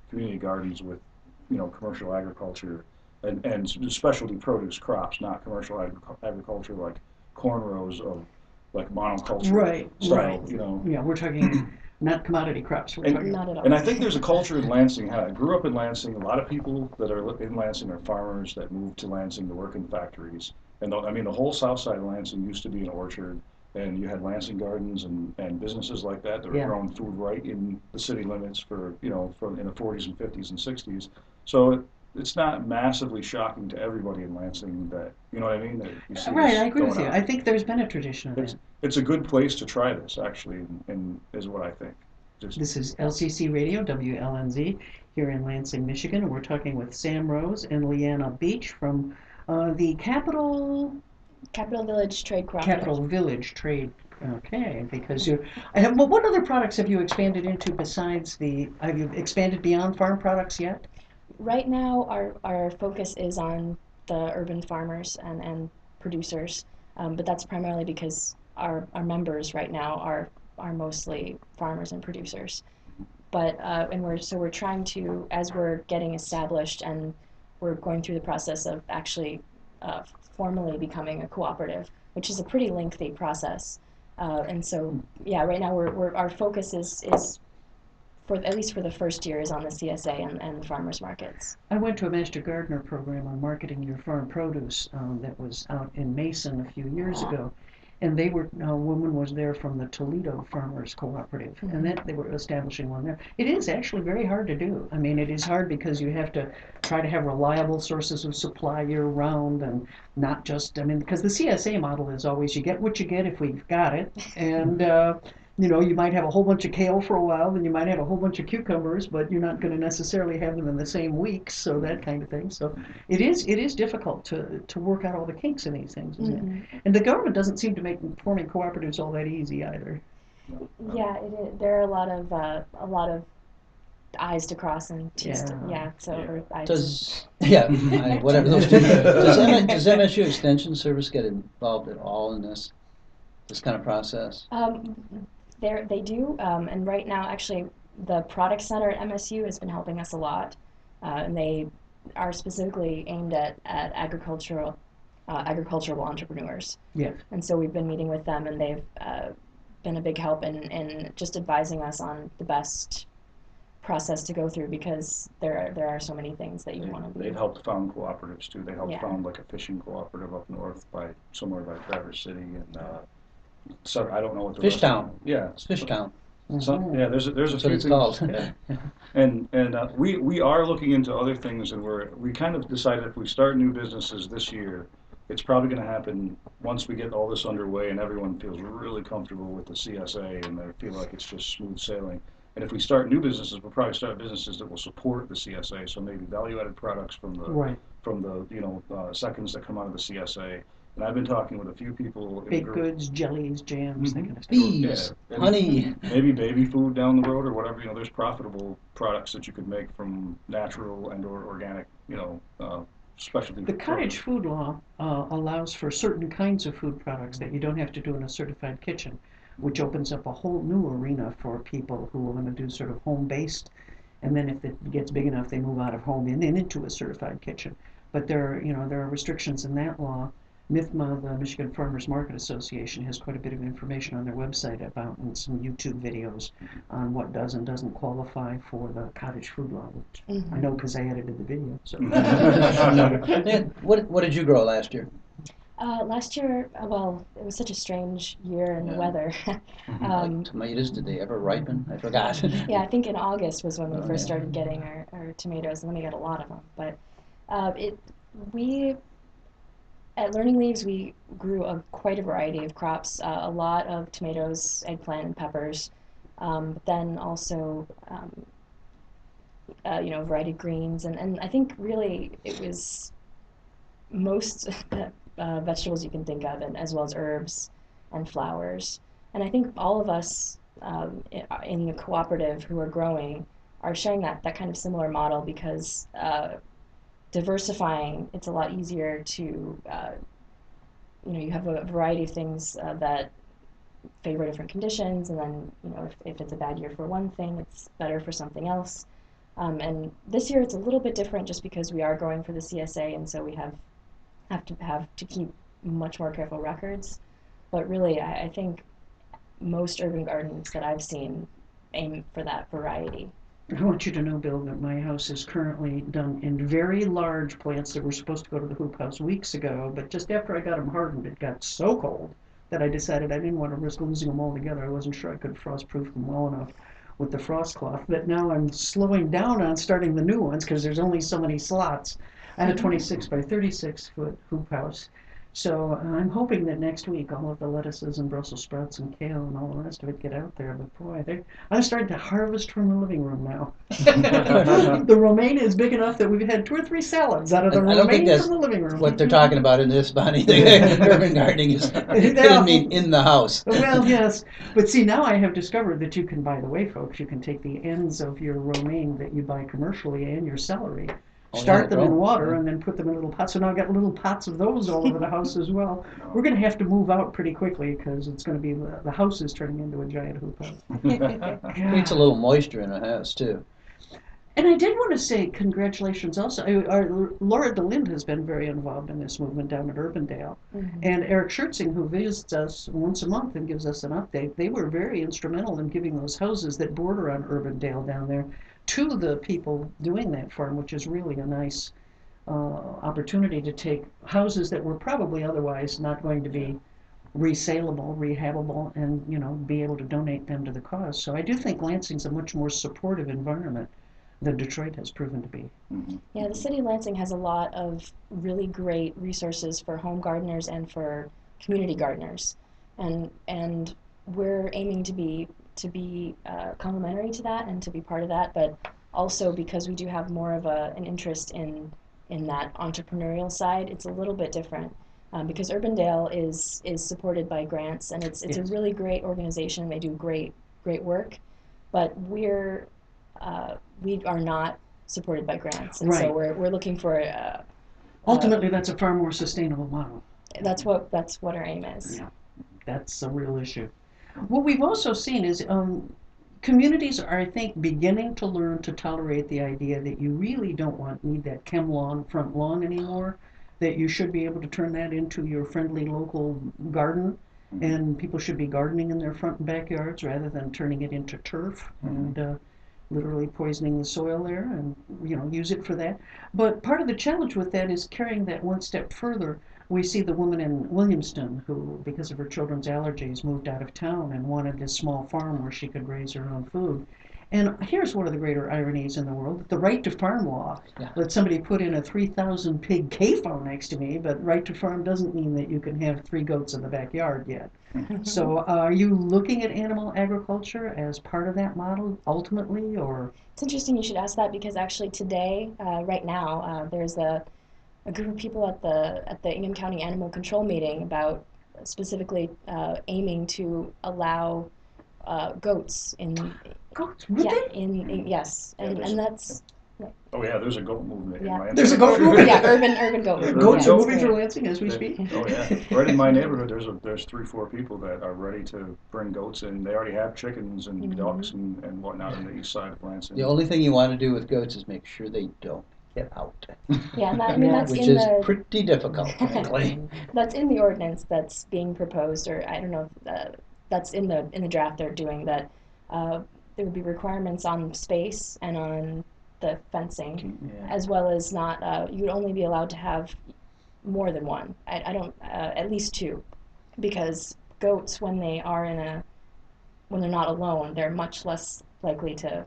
community gardens with commercial agriculture and specialty produce crops, not commercial agriculture like corn rows of like monoculture Right, style, right. Yeah, we're talking not commodity crops. We're talking. Not at all. And I think there's a culture in Lansing. I grew up in Lansing. A lot of people that are in Lansing are farmers that moved to Lansing to work in factories. And I mean, the whole south side of Lansing used to be an orchard, and you had Lansing Gardens and businesses like that that were Yeah. growing food right in the city limits for, from in the 40s and 50s and 60s. So it's not massively shocking to everybody in Lansing that, you know what I mean, that you see Right, this I agree with going you. on. I think there's been a tradition of It's, that. it's a good place to try this, actually, and is what I think. Just, This is LCC Radio, WLNZ, here in Lansing, Michigan, and we're talking with Sam Rose and Leanna Beach from the Capital Village Trade Cooperative. Capital Village Trade. Okay, because you. Well, what other products have you expanded into besides the? Have you expanded beyond farm products yet? Right now, our focus is on the urban farmers and producers, but that's primarily because our members right now are mostly farmers and producers. But and we're trying to, as we're getting established and we're going through the process of actually uh, formally becoming a cooperative, which is a pretty lengthy process. And so yeah, right now our focus is for at least for the first year is on the CSA and the farmers markets. I went to a Master Gardener program on marketing your farm produce that was out in Mason a few years ago, and they were a woman was there from the Toledo Farmers Cooperative, and that they were establishing one there. It is actually very hard to do. I mean, it is hard because you have to try to have reliable sources of supply year round, and not just. I mean, because the CSA model is always you get what you get if we've got it, and you might have a whole bunch of kale for a while, then you might have a whole bunch of cucumbers, but you're not going to necessarily have them in the same week, so that kind of thing. So it is difficult to work out all the kinks in these things, isn't it? And the government doesn't seem to make forming cooperatives all that easy either. Yeah, it is. There are a lot of I's to cross and T's to, yeah, so, or I's Whatever those two. Does MSU Extension Service get involved at all in this kind of process? They do, and right now, actually, the product center at MSU has been helping us a lot, and they are specifically aimed at agricultural entrepreneurs. Yeah. And so we've been meeting with them, and they've been a big help in just advising us on the best process to go through because there are so many things that you want to do. They've helped found cooperatives too. They helped Yeah. found like a fishing cooperative up north somewhere by Traverse City and so I don't know what the rest Fishtown. of them- Yeah, It's Fishtown. yeah. There's a That's few what it's things. called. Yeah. And we are looking into other things, and we kind of decided if we start new businesses this year, it's probably going to happen once we get all this underway and everyone feels really comfortable with the CSA and they feel like it's just smooth sailing. And if we start new businesses, we'll probably start businesses that will support the CSA. So maybe value-added products from the Right. seconds that come out of the CSA. And I've been talking with a few people in the Baked group. goods, jellies, jams, that Mhm. kind of stuff. Bees, Yeah. honey. Maybe baby food down the road or whatever. There's profitable products that you could make from natural and/or organic, specialty. The cottage food law allows for certain kinds of food products that you don't have to do in a certified kitchen, which opens up a whole new arena for people who want to do sort of home-based, and then if it gets big enough, they move out of home and into a certified kitchen. But there are restrictions in that law. MIFMA, the Michigan Farmers Market Association, has quite a bit of information on their website about and some YouTube videos on what does and doesn't qualify for the cottage food law, which I know because I edited the video. So. What did you grow last year? Last year, well, it was such a strange year in the weather. Like tomatoes, did they ever ripen? I forgot. Yeah, I think in August was when we first yeah. started getting our tomatoes, and then we got a lot of them. But we at Learning Leaves we grew quite a variety of crops, a lot of tomatoes, eggplant, and peppers. But then also, variety of greens, and I think really it was most vegetables you can think of, and as well as herbs and flowers. And I think all of us in the cooperative who are growing are sharing that kind of similar model because diversifying, it's a lot easier to, you have a variety of things that favor different conditions, and then, if it's a bad year for one thing, it's better for something else. And this year it's a little bit different just because we are going for the CSA, and so we have to keep much more careful records. But really, I think most urban gardens that I've seen aim for that variety. I want you to know, Bill, that my house is currently done in very large plants that were supposed to go to the hoop house weeks ago, but just after I got them hardened, it got so cold that I decided I didn't want to risk losing them altogether. I wasn't sure I could frost-proof them well enough with the frost cloth, but now I'm slowing down on starting the new ones because there's only so many slots. I had a 26 by 36 foot hoop house. So I'm hoping that next week all of the lettuces and Brussels sprouts and kale and all the rest of it get out there. But boy, I'm starting to harvest from the living room now. The romaine is big enough that we've had 2 or 3 salads out of the I don't think romaine that's from the living room. what they're talking about in this, Bonnie. Urban gardening is, it doesn't mean in the house. Well, yes, but see, now I have discovered that you can, by the way, folks, you can take the ends of your romaine that you buy commercially and your celery, Oh, start yeah, them in grow. water, Yeah. and then put them in little pots. So now I've got little pots of those all over the house as well. We're going to have to move out pretty quickly because it's going to be the house is turning into a giant hoop house. Needs a little moisture in the house too. And I did want to say congratulations also. Laura DeLind has been very involved in this movement down at Urbandale. Mhm. And Eric Schertzing, who visits us once a month and gives us an update, they were very instrumental in giving those houses that border on Urbandale down there to the people doing that farm, which is really a nice opportunity to take houses that were probably otherwise not going to be resaleable, rehabable, and be able to donate them to the cause. So I do think Lansing's a much more supportive environment than Detroit has proven to be. Yeah, the city of Lansing has a lot of really great resources for home gardeners and for community gardeners, and we're aiming to be complementary to that and to be part of that, but also because we do have more of an interest in that entrepreneurial side, it's a little bit different. Because Urbandale is supported by grants, and it's a Yes. really great organization. They do great work, but we are not supported by grants, and so Right. we're looking for Ultimately, that's a far more sustainable model. that's what our aim is. Yeah, that's a real issue. What we've also seen is communities are, I think, beginning to learn to tolerate the idea that you really don't need that chem lawn, front lawn anymore, that you should be able to turn that into your friendly local garden, and people should be gardening in their front and backyards rather than turning it into turf and literally poisoning the soil there and use it for that. But part of the challenge with that is carrying that one step further. We see the woman in Williamston who, because of her children's allergies, moved out of town and wanted this small farm where she could raise her own food. And here's one of the greater ironies in the world: the right to farm law. Yeah. Let somebody put in a 3,000 pig CAFO next to me, but right to farm doesn't mean that you can have 3 goats in the backyard yet. So are you looking at animal agriculture as part of that model ultimately, or? It's interesting you should ask that because actually today, right now, there's a group of people at the Ingham County Animal Control meeting about specifically aiming to allow goats in Goats, would yeah they? yes, Yeah, there's and a- that's Oh yeah, there's a goat movement in Yeah. my There's a goat movement? yeah urban goat movement. Goats Yeah, are it's moving great. through Lansing as we speak? Oh yeah, right in my neighborhood, there's 3, 4 people that are ready to bring goats in. They already have chickens and Mhm. ducks and whatnot on the east side of Lansing. The only thing you want to do with goats is make sure they don't get out. Yeah, and I mean that's Which in is the pretty difficult, frankly. that's in the ordinance that's being proposed, or I don't know if that's in the draft they're doing that. There would be requirements on space and on the fencing, Yeah. as well as not you would only be allowed to have more than one. I don't at least 2, because goats when they're not alone, they're much less likely to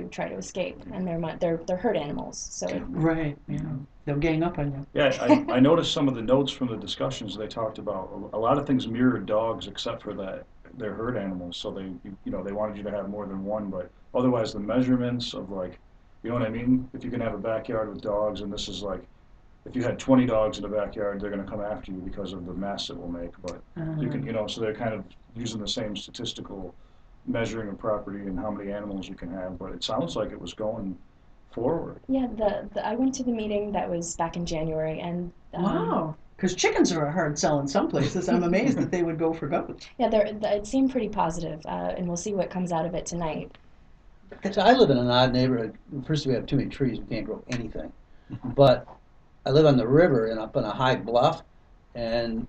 try to escape, and they're herd animals. So Right, yeah. They'll gang up on you. Yeah, I noticed some of the notes from the discussions they talked about. A lot of things mirrored dogs except for that they're herd animals. So they wanted you to have more than one, but otherwise the measurements of like, you know what I mean? If you can have a backyard with dogs, and this is like, if you had 20 dogs in the backyard, they're going to come after you because of the mess it will make. But you can, so they're kind of using the same statistical measuring of property and how many animals you can have. But it sounds like it was going forward. yeah, I went to the meeting that was back in January, and Wow. Because chickens are a hard sell in some places. I'm amazed that they would go for goats. yeah, it seemed pretty positive, and we'll see what comes out of it tonight. So I live in an odd neighborhood. First, we have too many trees. We can't grow anything. But I live on the river and up on a high bluff. And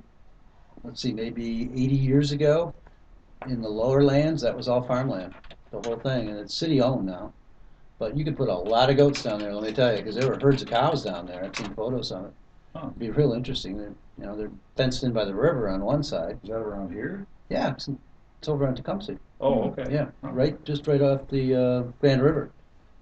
let's see, maybe 80 years ago, in the lower lands, that was all farmland, the whole thing. And it's city owned now. But you could put a lot of goats down there, let me tell you, because there were herds of cows down there. I've seen photos of it. Huh. It'd be real interesting. They're fenced in by the river on one side. Is that around here? Yeah, it's over on Tecumseh. Oh, okay. Yeah, Huh. just right off the Grand River.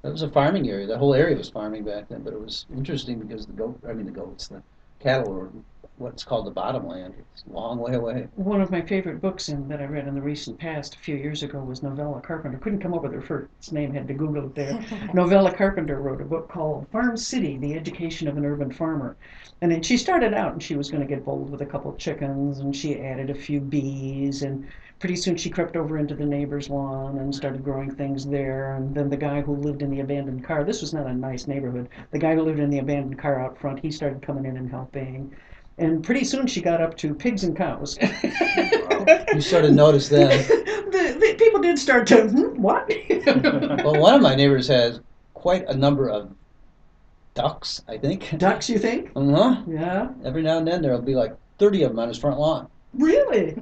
That was a farming area. That whole area was farming back then, but it was interesting because the cattle were what's called the bottomland. It's a long way away. One of my favorite books that I read in the recent past, a few years ago, was Novella Carpenter. Couldn't come up with her first name, had to Google it there. Novella Carpenter wrote a book called Farm City, The Education of an Urban Farmer. And then she started out and she was going to get bold with a couple of chickens, and she added a few bees, and pretty soon she crept over into the neighbor's lawn and started growing things there. And then the guy who lived in the abandoned car, this was not a nice neighborhood, the guy who lived in the abandoned car out front, he started coming in and helping. And pretty soon she got up to pigs and cows. You sort of noticed then. The people did start to, what? Well, one of my neighbors has quite a number of ducks, I think. Ducks, you think? Uh-huh. Yeah. Every now and then there'll be like 30 of them on his front lawn. Really?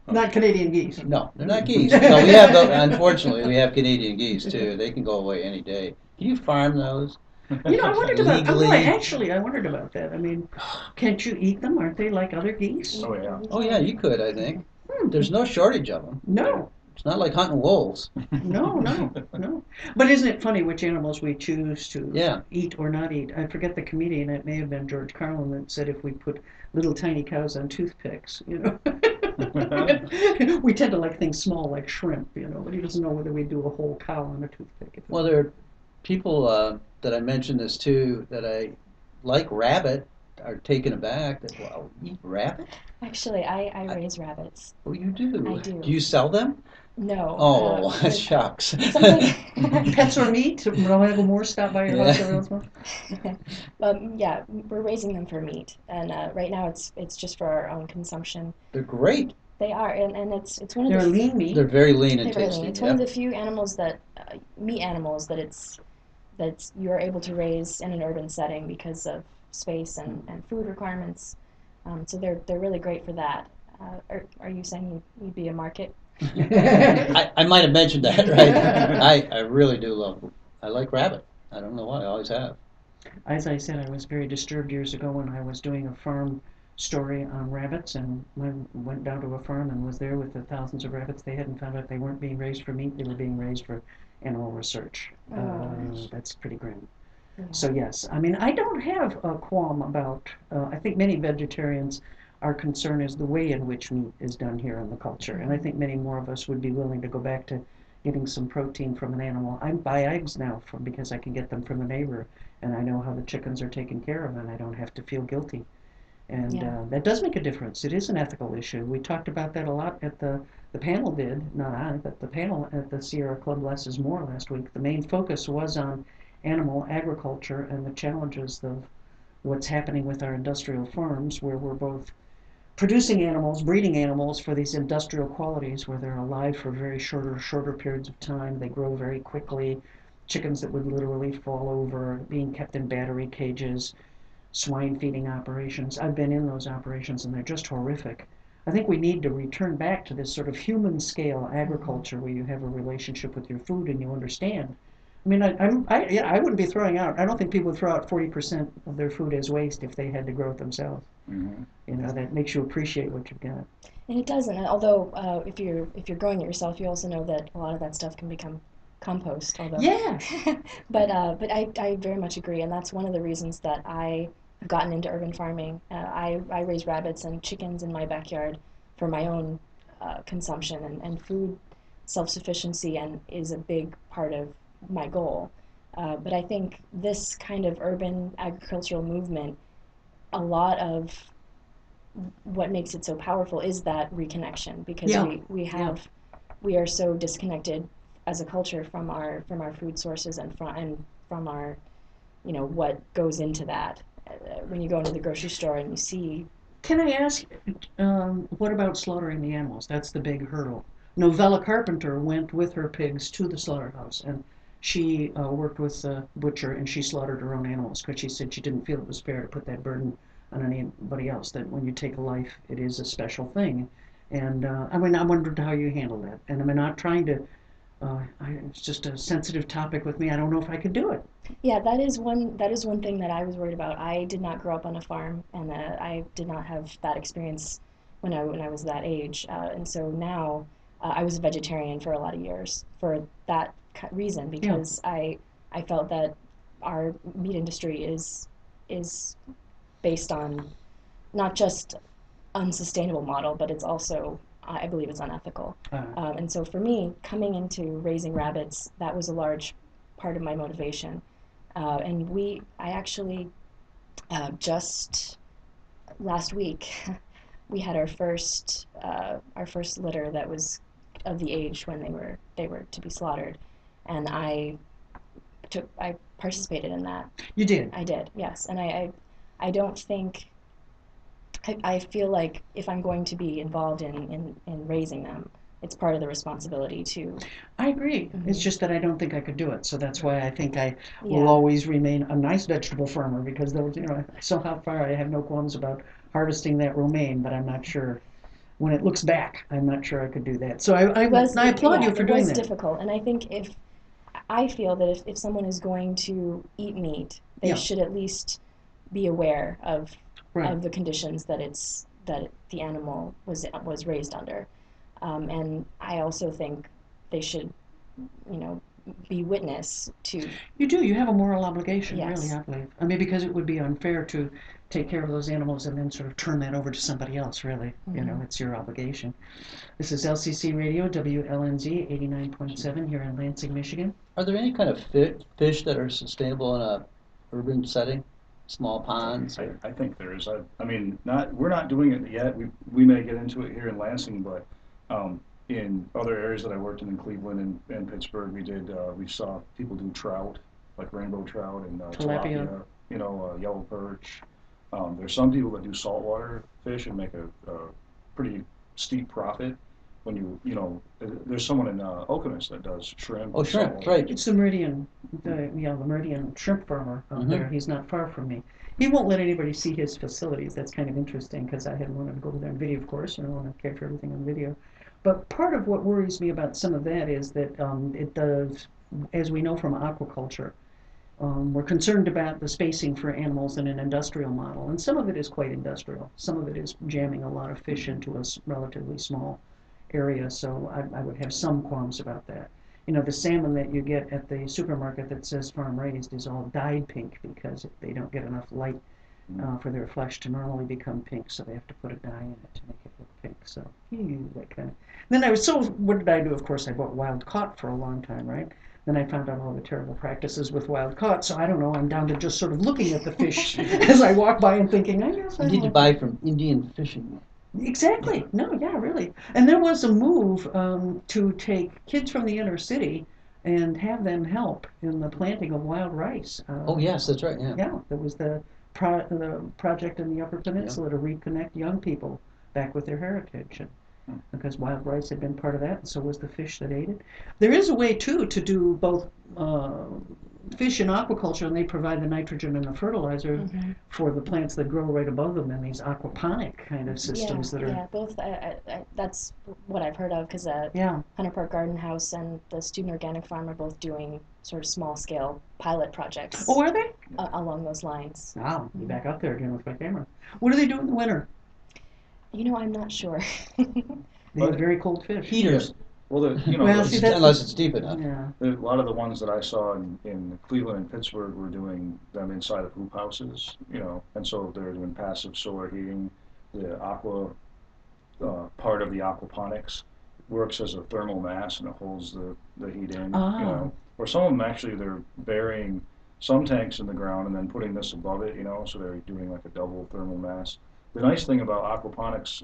Not Canadian geese. No, they're not geese. No, we have unfortunately, we have Canadian geese too. They can go away any day. Can you farm those? I wondered about. Oh, Legally? actually, I wondered about that. I mean, can't you eat them? Aren't they like other geese? Oh, yeah. Oh yeah, you could, I think. There's no shortage of them. No, It's not like hunting wolves. no. But isn't it funny which animals we choose to Yeah. eat or not eat? I forget the comedian. It may have been George Carlin that said if we put little tiny cows on toothpicks, we tend to like things small like shrimp, but he doesn't know whether we do a whole cow on a toothpick. Well, there are people that I mentioned this to that I like rabbit are taken aback that, wow, eat rabbit? Actually, I raise rabbits. Oh, you do? I do. Do you sell them? No. Oh, but shucks. something. Pets or meat? Michael Moore stop by your house every once in a while? Yeah, we're raising them for meat, and right now it's just for our own consumption. They're great. They are, and it's one of They're the lean meat. They're very lean and they're very tasty. lean. It's one of the few animals meat animals that you're able to raise in an urban setting because of space and food requirements. So they're really great for that. Are you saying you'd be a market? I might have mentioned that, right? I really do I like rabbit. I don't know why, I always have. As I said, I was very disturbed years ago when I was doing a farm story on rabbits, and went down to a farm and was there with the thousands of rabbits. They hadn't found out they weren't being raised for meat, they were being raised for animal research. That's pretty grim. Yeah. So yes, I mean, I don't have a qualm about, I think many vegetarians, our concern is the way in which meat is done here in the culture. And I think many more of us would be willing to go back to getting some protein from an animal. I buy eggs now because I can get them from a neighbor, and I know how the chickens are taken care of, and I don't have to feel guilty. And Yeah. that does make a difference. It is an ethical issue. We talked about that a lot at the panel did, not I, but the panel at the Sierra Club Less is More last week. The main focus was on animal agriculture and the challenges of what's happening with our industrial farms, where we're both producing animals, breeding animals for these industrial qualities where they're alive for very shorter periods of time. They grow very quickly. Chickens that would literally fall over, being kept in battery cages, swine feeding operations. I've been in those operations and they're just horrific. I think we need to return back to this sort of human scale agriculture where you have a relationship with your food and you understand. I mean, I wouldn't be throwing out, I don't think people would throw out 40% of their food as waste if they had to grow it themselves. That makes you appreciate what you've got. And it doesn't. Although if you're growing it yourself, you also know that a lot of that stuff can become compost. Although, Yeah. but I very much agree, and that's one of the reasons that I have gotten into urban farming. I raise rabbits and chickens in my backyard for my own consumption and food self-sufficiency, and is a big part of my goal. But I think this kind of urban agricultural movement, a lot of what makes it so powerful is that reconnection, because Yeah. we are so disconnected as a culture from our food sources and from our what goes into that. When you go into the grocery store and you see. Can I ask, what about slaughtering the animals? That's the big hurdle. Novella Carpenter went with her pigs to the slaughterhouse, and she worked with a butcher and she slaughtered her own animals because she said she didn't feel it was fair to put that burden on anybody else. That when you take a life, it is a special thing. And I mean, I wondered how you handle that. And I'm not trying to. It's just a sensitive topic with me. I don't know if I could do it. Yeah, that is one thing that I was worried about. I did not grow up on a farm, and I did not have that experience when I was that age. And so now I was a vegetarian for a lot of years for that reason Yeah. because I felt that our meat industry is based on not just unsustainable model, but it's also I believe it's unethical. And so for me, coming into raising rabbits, that was a large part of my motivation. I actually just last week we had our first litter that was of the age when they were to be slaughtered, and I participated in that. You did. I did, yes, and I don't think I feel like if I'm going to be involved in raising them, it's part of the responsibility to. I agree. It's Mhm. just that I don't think I could do it. So that's why I think I will Yeah. always remain a nice vegetable farmer because those, so how far I have no qualms about harvesting that romaine, but I'm not sure when it looks back, I'm not sure I could do that. So I applaud you for It doing was that. difficult, and I think if I feel that if someone is going to eat meat, they Yeah, should at least be aware right. of the conditions that the animal was raised under. And I also think they should, you know, be witness to. You do. You have a moral obligation, really, Yes. I believe. I mean, because it would be unfair to take care of those animals and then sort of turn that over to somebody else, really. Hmm. It's your obligation. This is LCC Radio, WLNZ 89.7 here in Lansing, Michigan. Are there any kind of fish that are sustainable in a urban setting? Small ponds or? I think there is. I mean, we're not doing it yet. We may get into it here in Lansing, but in other areas that I worked in Cleveland and Pittsburgh, we saw people do trout, like rainbow trout and Tilapia. tilapia, yellow perch. There's some people that do saltwater fish and make a pretty steep profit. When there's someone in Okemos that does shrimp Oh, and shrimp, saltwater. right. It's the Meridian, the Meridian shrimp farmer out there. Mhm. He's not far from me. He won't let anybody see his facilities. That's kind of interesting because I had wanted to go over there on video, of course. I want to capture everything on video. But part of what worries me about some of that is that it does, as we know from aquaculture, we're concerned about the spacing for animals in an industrial model, and some of it is quite industrial. Some of it is jamming a lot of fish into a relatively small area, so I would have some qualms about that. The salmon that you get at the supermarket that says farm raised is all dyed pink because they don't get enough light for their flesh to normally become pink, so they have to put a dye in it to make it look pink. So, that kind of. Then what did I do? Of course, I bought wild caught for a long time, right? Then I found out all the terrible practices with wild caught, so I don't know. I'm down to just sort of looking at the fish as I walk by and thinking, I guess I You need to don't. buy from Indian fishing. Exactly. No, yeah, really. And there was a move to take kids from the inner city and have them help in the planting of wild rice. Oh, yes, that's right, yeah. Yeah, there was the project in the Upper Yeah. Peninsula to reconnect young people back with their heritage, and because wild rice had been part of that, and so was the fish that ate it. There is a way too to do both fish and aquaculture, and they provide the nitrogen and the fertilizer Hmm. for the plants that grow right above them in these aquaponic kind of Yeah, systems that are. yeah, both. That's what I've heard of because Yeah. Hunter Park Garden House and the Student Organic Farm are both doing sort of small scale pilot projects Oh, are they? along those lines. Wow, be Mhm. back up there again with my camera. What do they do in the winter? I'm not sure. They have But very cold fish. Heaters, well, Well, see, that's unless it's deep enough. yeah. a lot of the ones that I saw in Cleveland and Pittsburgh were doing them inside of hoop houses, and so they're doing passive solar heating. The aqua part of the aquaponics works as a thermal mass and it holds the heat in, Ah, Or some of them actually they're burying some tanks in the ground and then putting this above it, so they're doing like a double thermal mass. The nice thing about aquaponics,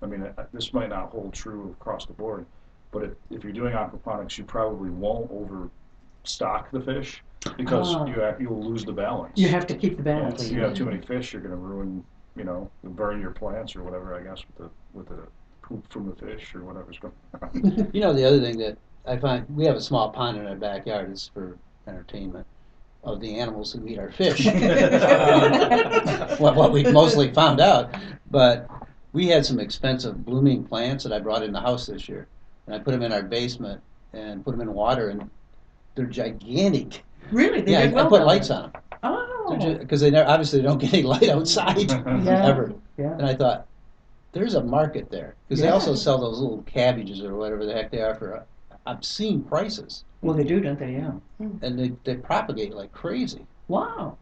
I mean, this might not hold true across the board, but if you're doing aquaponics, you probably won't overstock the fish because ah. you'll lose the balance. You have to keep the Yeah, balance. if you have too many fish, you're going to ruin, burn your plants or whatever, I guess, with the poop from the fish or whatever's going on. The other thing that I find we have a small pond in our backyard. It's for entertainment of the animals who eat our fish. What we mostly found out, but we had some expensive blooming plants that I brought in the house this year, and I put them in our basement and put them in water, and they're gigantic. Really? They Yeah, did I well put down lights there. on them Oh, because they never, obviously they don't get any light outside yeah, ever. yeah. And I thought there's a market there because they Yeah. also sell those little cabbages or whatever the heck they are for obscene prices, Well, they do, don't they? Yeah. and they propagate like crazy. Wow.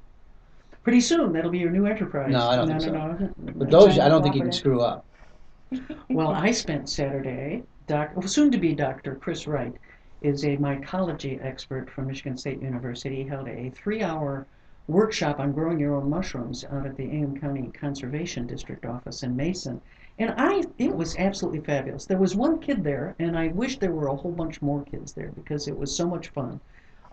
Pretty soon, that'll be your new enterprise. No, I don't No, think no, so. no. But those, I Giant don't think you can cooperative. screw up. Well, I spent Saturday, soon to be Dr. Chris Wright is a mycology expert from Michigan State University. He held a 3 hour workshop on growing your own mushrooms out at the Ingham County Conservation District office in Mason. And it was absolutely fabulous. There was one kid there, and I wish there were a whole bunch more kids there because it was so much fun.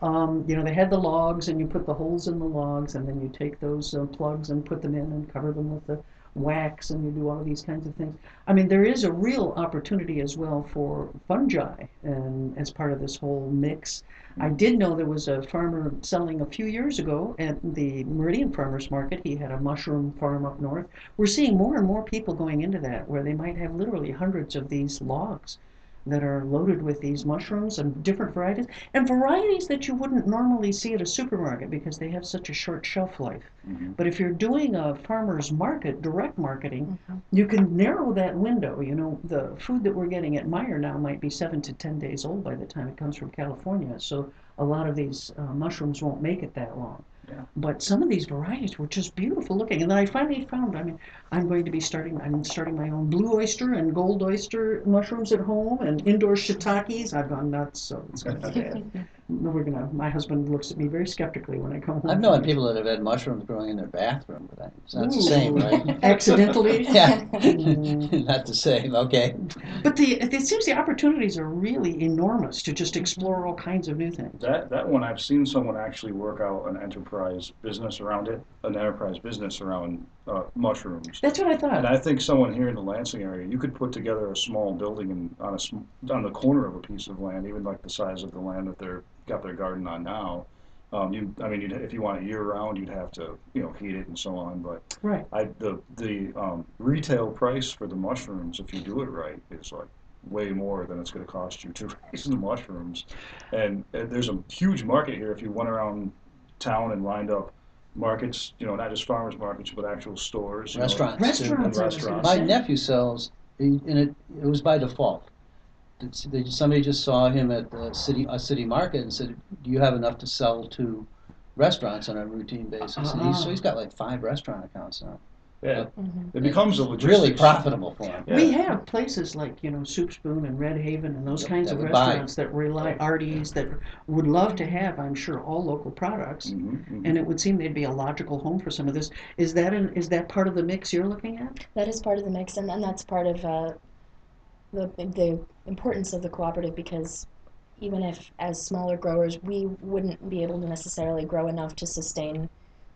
They had the logs, and you put the holes in the logs, and then you take those plugs and put them in and cover them with the wax, and you do all these kinds of things. I mean, there is a real opportunity as well for fungi, and as part of this whole mix. I did know there was a farmer selling a few years ago at the Meridian Farmers Market. He had a mushroom farm up north. We're seeing more and more people going into that, where they might have literally hundreds of these logs that are loaded with these mushrooms and different varieties, and varieties that you wouldn't normally see at a supermarket because they have such a short shelf life. Mm-hmm. But if you're doing a farmer's market, direct marketing, Mhm. you can narrow that window. The food that we're getting at Meyer now might be 7 to 10 days old by the time it comes from California, so a lot of these mushrooms won't make it that long. Yeah. But some of these varieties were just beautiful looking. And then I finally found, I'm starting my own blue oyster and gold oyster mushrooms at home and indoor shiitakes. I've gone nuts, so it's going to be bad. My husband looks at me very skeptically when I come home. I've known people that have had mushrooms growing in their bathroom, but it's not the same, Ooh. right? Accidentally? Yeah, Mm. not the same. Okay. But it seems the opportunities are really enormous to just explore all kinds of new things. That one, I've seen someone actually work out an enterprise business around it, mushrooms. That's what I And thought. I think someone here in the Lansing area, you could put together a small building on the corner of a piece of land, even like the size of the land that they're got their garden on now. If you want it year round, you'd have to, heat it and so on. But Right. the retail price for the mushrooms, if you do it right, is like way more than it's going to cost you to raise the mushrooms. And there's a huge market here. If you went around town and lined up markets, not just farmers markets, but actual stores, Restaurants. Restaurants, and I was gonna restaurants. My say. nephew sells, and it was by default. Somebody just saw him at a city market and said, "Do you have enough to sell to restaurants on a routine basis?" And so he's got like 5 restaurant accounts now. Yeah, Mhm. it becomes a It's logistics. really profitable for him. Yeah. We have places like, Soup Spoon and Red Haven and those Yep, kinds that of would buy. restaurants that rely, Artie's, that would love to have, I'm sure, all local products. Mm-hmm, And it would seem they'd be a logical home for some of this. Is that part of the mix you're looking at? That is part of the mix, and that's part of the importance of the cooperative, because even if as smaller growers we wouldn't be able to necessarily grow enough to sustain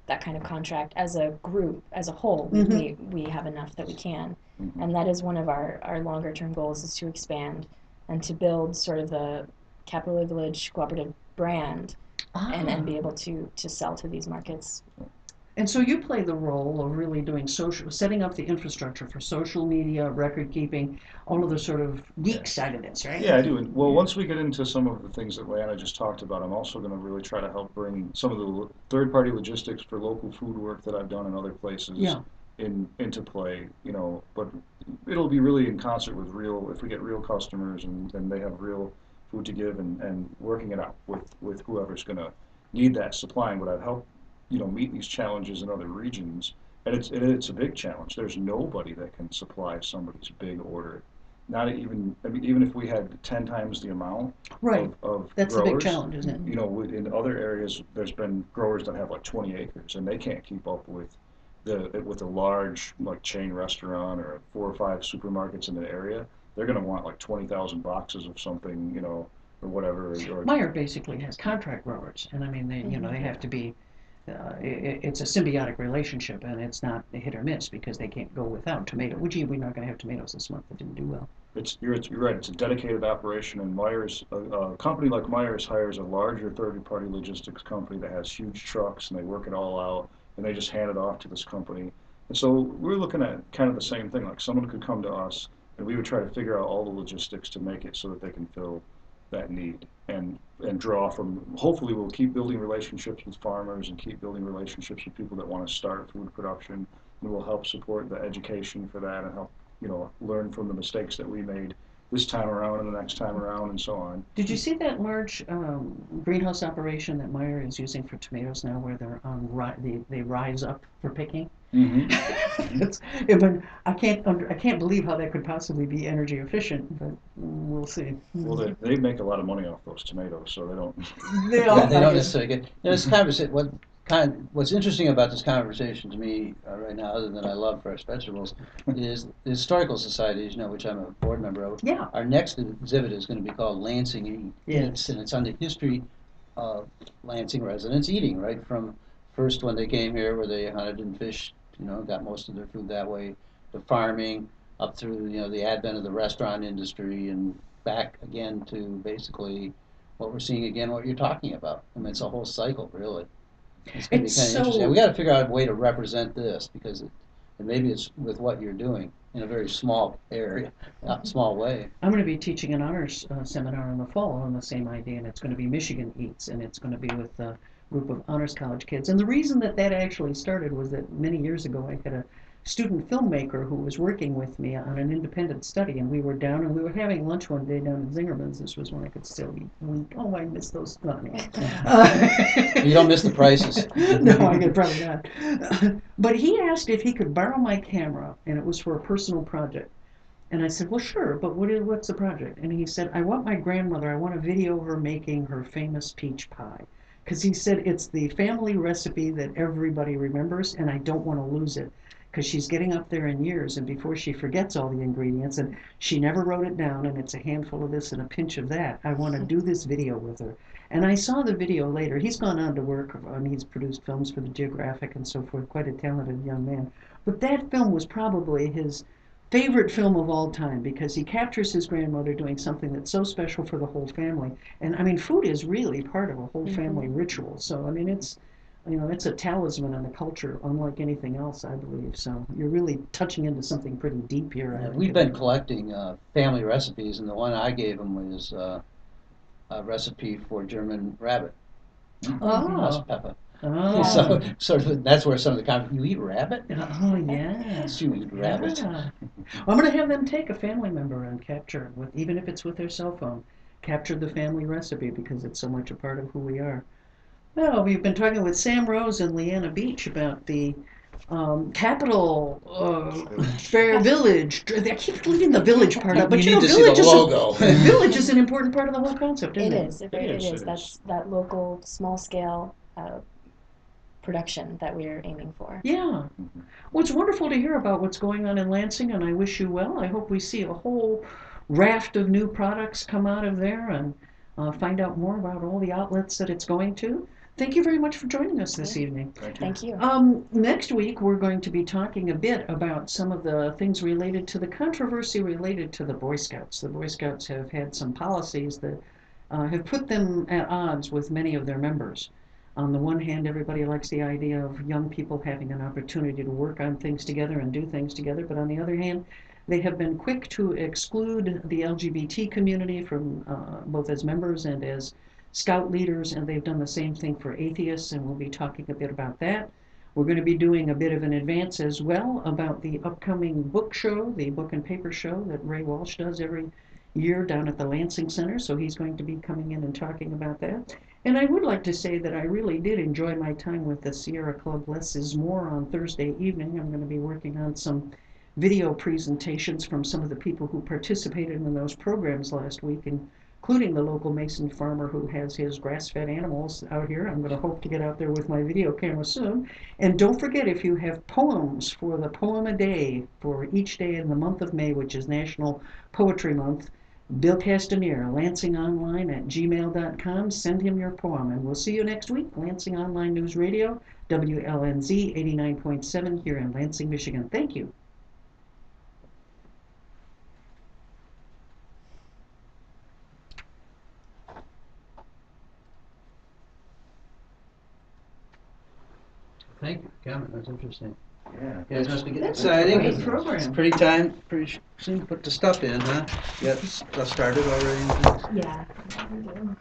that kind of contract, as a group, as a whole, we have enough that we can. mm-hmm. And that is one of our longer term goals, is to expand and to build sort of the Capital Village cooperative brand, and be able to sell to these markets. And so you play the role of really doing setting up the infrastructure for social media, record keeping, all of the sort of geek side of this, right? Yeah, I do. And, well, once we get into some of the things that Leanna just talked about, I'm also going to really try to help bring some of the third-party logistics for local food work that I've done in other places Yeah. into play. But it'll be really in concert with if we get real customers and they have real food to give, and working it out with whoever's going to need that supplying what I've helped meet these challenges in other regions. And it's a big challenge. There's nobody that can supply somebody's big order. Not even, even if we had 10 times the amount Right. of That's growers, the big challenge, isn't it? in other areas, there's been growers that have like 20 acres, and they can't keep up with a large like chain restaurant or 4 or 5 supermarkets in the area. They're going to want like 20,000 boxes of something, or whatever. Meyer basically has contract growers, and they have to be. It's a symbiotic relationship, and it's not a hit or miss because they can't go without tomato. Gee, we're not going to have tomatoes this month. That didn't do well. You're right, it's a dedicated operation, and a company like Myers hires a larger third-party logistics company that has huge trucks, and they work it all out, and they just hand it off to this company. And so we're looking at kind of the same thing, like someone could come to us, and we would try to figure out all the logistics to make it so that they can fill that need and draw from, hopefully we'll keep building relationships with farmers and keep building relationships with people that want to start food production, and we'll help support the education for that and help learn from the mistakes that we made this time around and the next time around and so on. Did you see that large greenhouse operation that Meyer is using for tomatoes now, where they're on they rise up for picking? Mm-hmm. It's, I can't believe how that could possibly be energy efficient, but we'll see. Well, they make a lot of money off those tomatoes, so they don't. They Yeah, all they don't necessarily get, this conversation, what's interesting about this conversation to me right now, other than I love fresh vegetables, is the historical societies, which I'm a board member of. Yeah. Our next exhibit is going to be called Lansing Yes. Eats, and it's on the history of Lansing residents eating, right from first when they came here, where they hunted and fished, got most of their food that way, to farming, up through the advent of the restaurant industry, and back again to basically what we're seeing again, what you're talking about. I mean, it's a whole cycle, really. It's going to be It's kind of so interesting. We got to figure out a way to represent this because, and maybe it's with what you're doing in a very small area, small way. I'm going to be teaching an honors seminar in the fall on the same idea, and it's going to be Michigan Eats, and it's going to be with a group of honors college kids. And the reason that actually started was that many years ago I had a student filmmaker who was working with me on an independent study, and we were down and we were having lunch one day down in Zingerman's. This was when I could still eat wheat. Oh, I miss those. No, anyway. You don't miss the prices. No, I could probably not. But he asked if he could borrow my camera, and it was for a personal project. And I said, well, sure, but what's the project? And he said, I want my grandmother, I want to video her making her famous peach pie. Because he said it's the family recipe that everybody remembers, and I don't want to lose it. Because she's getting up there in years, and before she forgets all the ingredients, and she never wrote it down, and it's a handful of this and a pinch of that, I want to do this video with her. And I saw the video later. He's gone on to work, he's produced films for the Geographic and so forth, quite a talented young man. But that film was probably his favorite film of all time because he captures his grandmother doing something that's so special for the whole family. And I mean, food is really part of a whole family ritual. So I mean, it's a talisman in the culture, unlike anything else, I believe. So you're really touching into something pretty deep here. Yeah, we've been collecting family recipes, and the one I gave him was a recipe for German rabbit, Oh, pepper. oh, So that's where some of the you eat rabbit? oh, yeah. Yes, you eat rabbit. Yeah. I'm going to have them take a family member and capture, even if it's with their cell phone, capture the family recipe because it's so much a part of who we are. Well, we've been talking with Sam Rose and Leanna Beach about the Capital Fair Village. I keep leaving the village part out, but You need to see village the is logo. village is an important part of the whole concept, isn't It it? is. It is, is. it That's is. that local, small scale production that we are aiming for. Yeah. Well, it's wonderful to hear about what's going on in Lansing, and I wish you well. I hope we see a whole raft of new products come out of there and find out more about all the outlets that it's going to. Thank you very much for joining us this evening. Thank you. Thank you. Next week, we're going to be talking a bit about some of the things related to the controversy related to the Boy Scouts. The Boy Scouts have had some policies that have put them at odds with many of their members. On the one hand, everybody likes the idea of young people having an opportunity to work on things together and do things together, but on the other hand, they have been quick to exclude the LGBT community from both as members and as Scout leaders, and they've done the same thing for atheists, and we'll be talking a bit about that. We're going to be doing a bit of an advance as well about the upcoming book show, the book and paper show that Ray Walsh does every year down at the Lansing Center, so he's going to be coming in and talking about that. And I would like to say that I really did enjoy my time with the Sierra Club Less is More on Thursday evening. I'm going to be working on some video presentations from some of the people who participated in those programs last week, including the local Mason farmer who has his grass-fed animals out here. I'm going to hope to get out there with my video camera soon. And don't forget, if you have poems for the Poem a Day for each day in the month of May, which is National Poetry Month, Bill Castanere, lansingonline@gmail.com. Send him your poem, and we'll see you next week. Lansing Online News Radio, WLNZ 89.7 here in Lansing, Michigan. Thank you. Thank you for coming, that's interesting. Yeah. You guys must be getting That's a exciting. great It's program. pretty soon to put the stuff in, huh? You got stuff started already? Yeah. we do.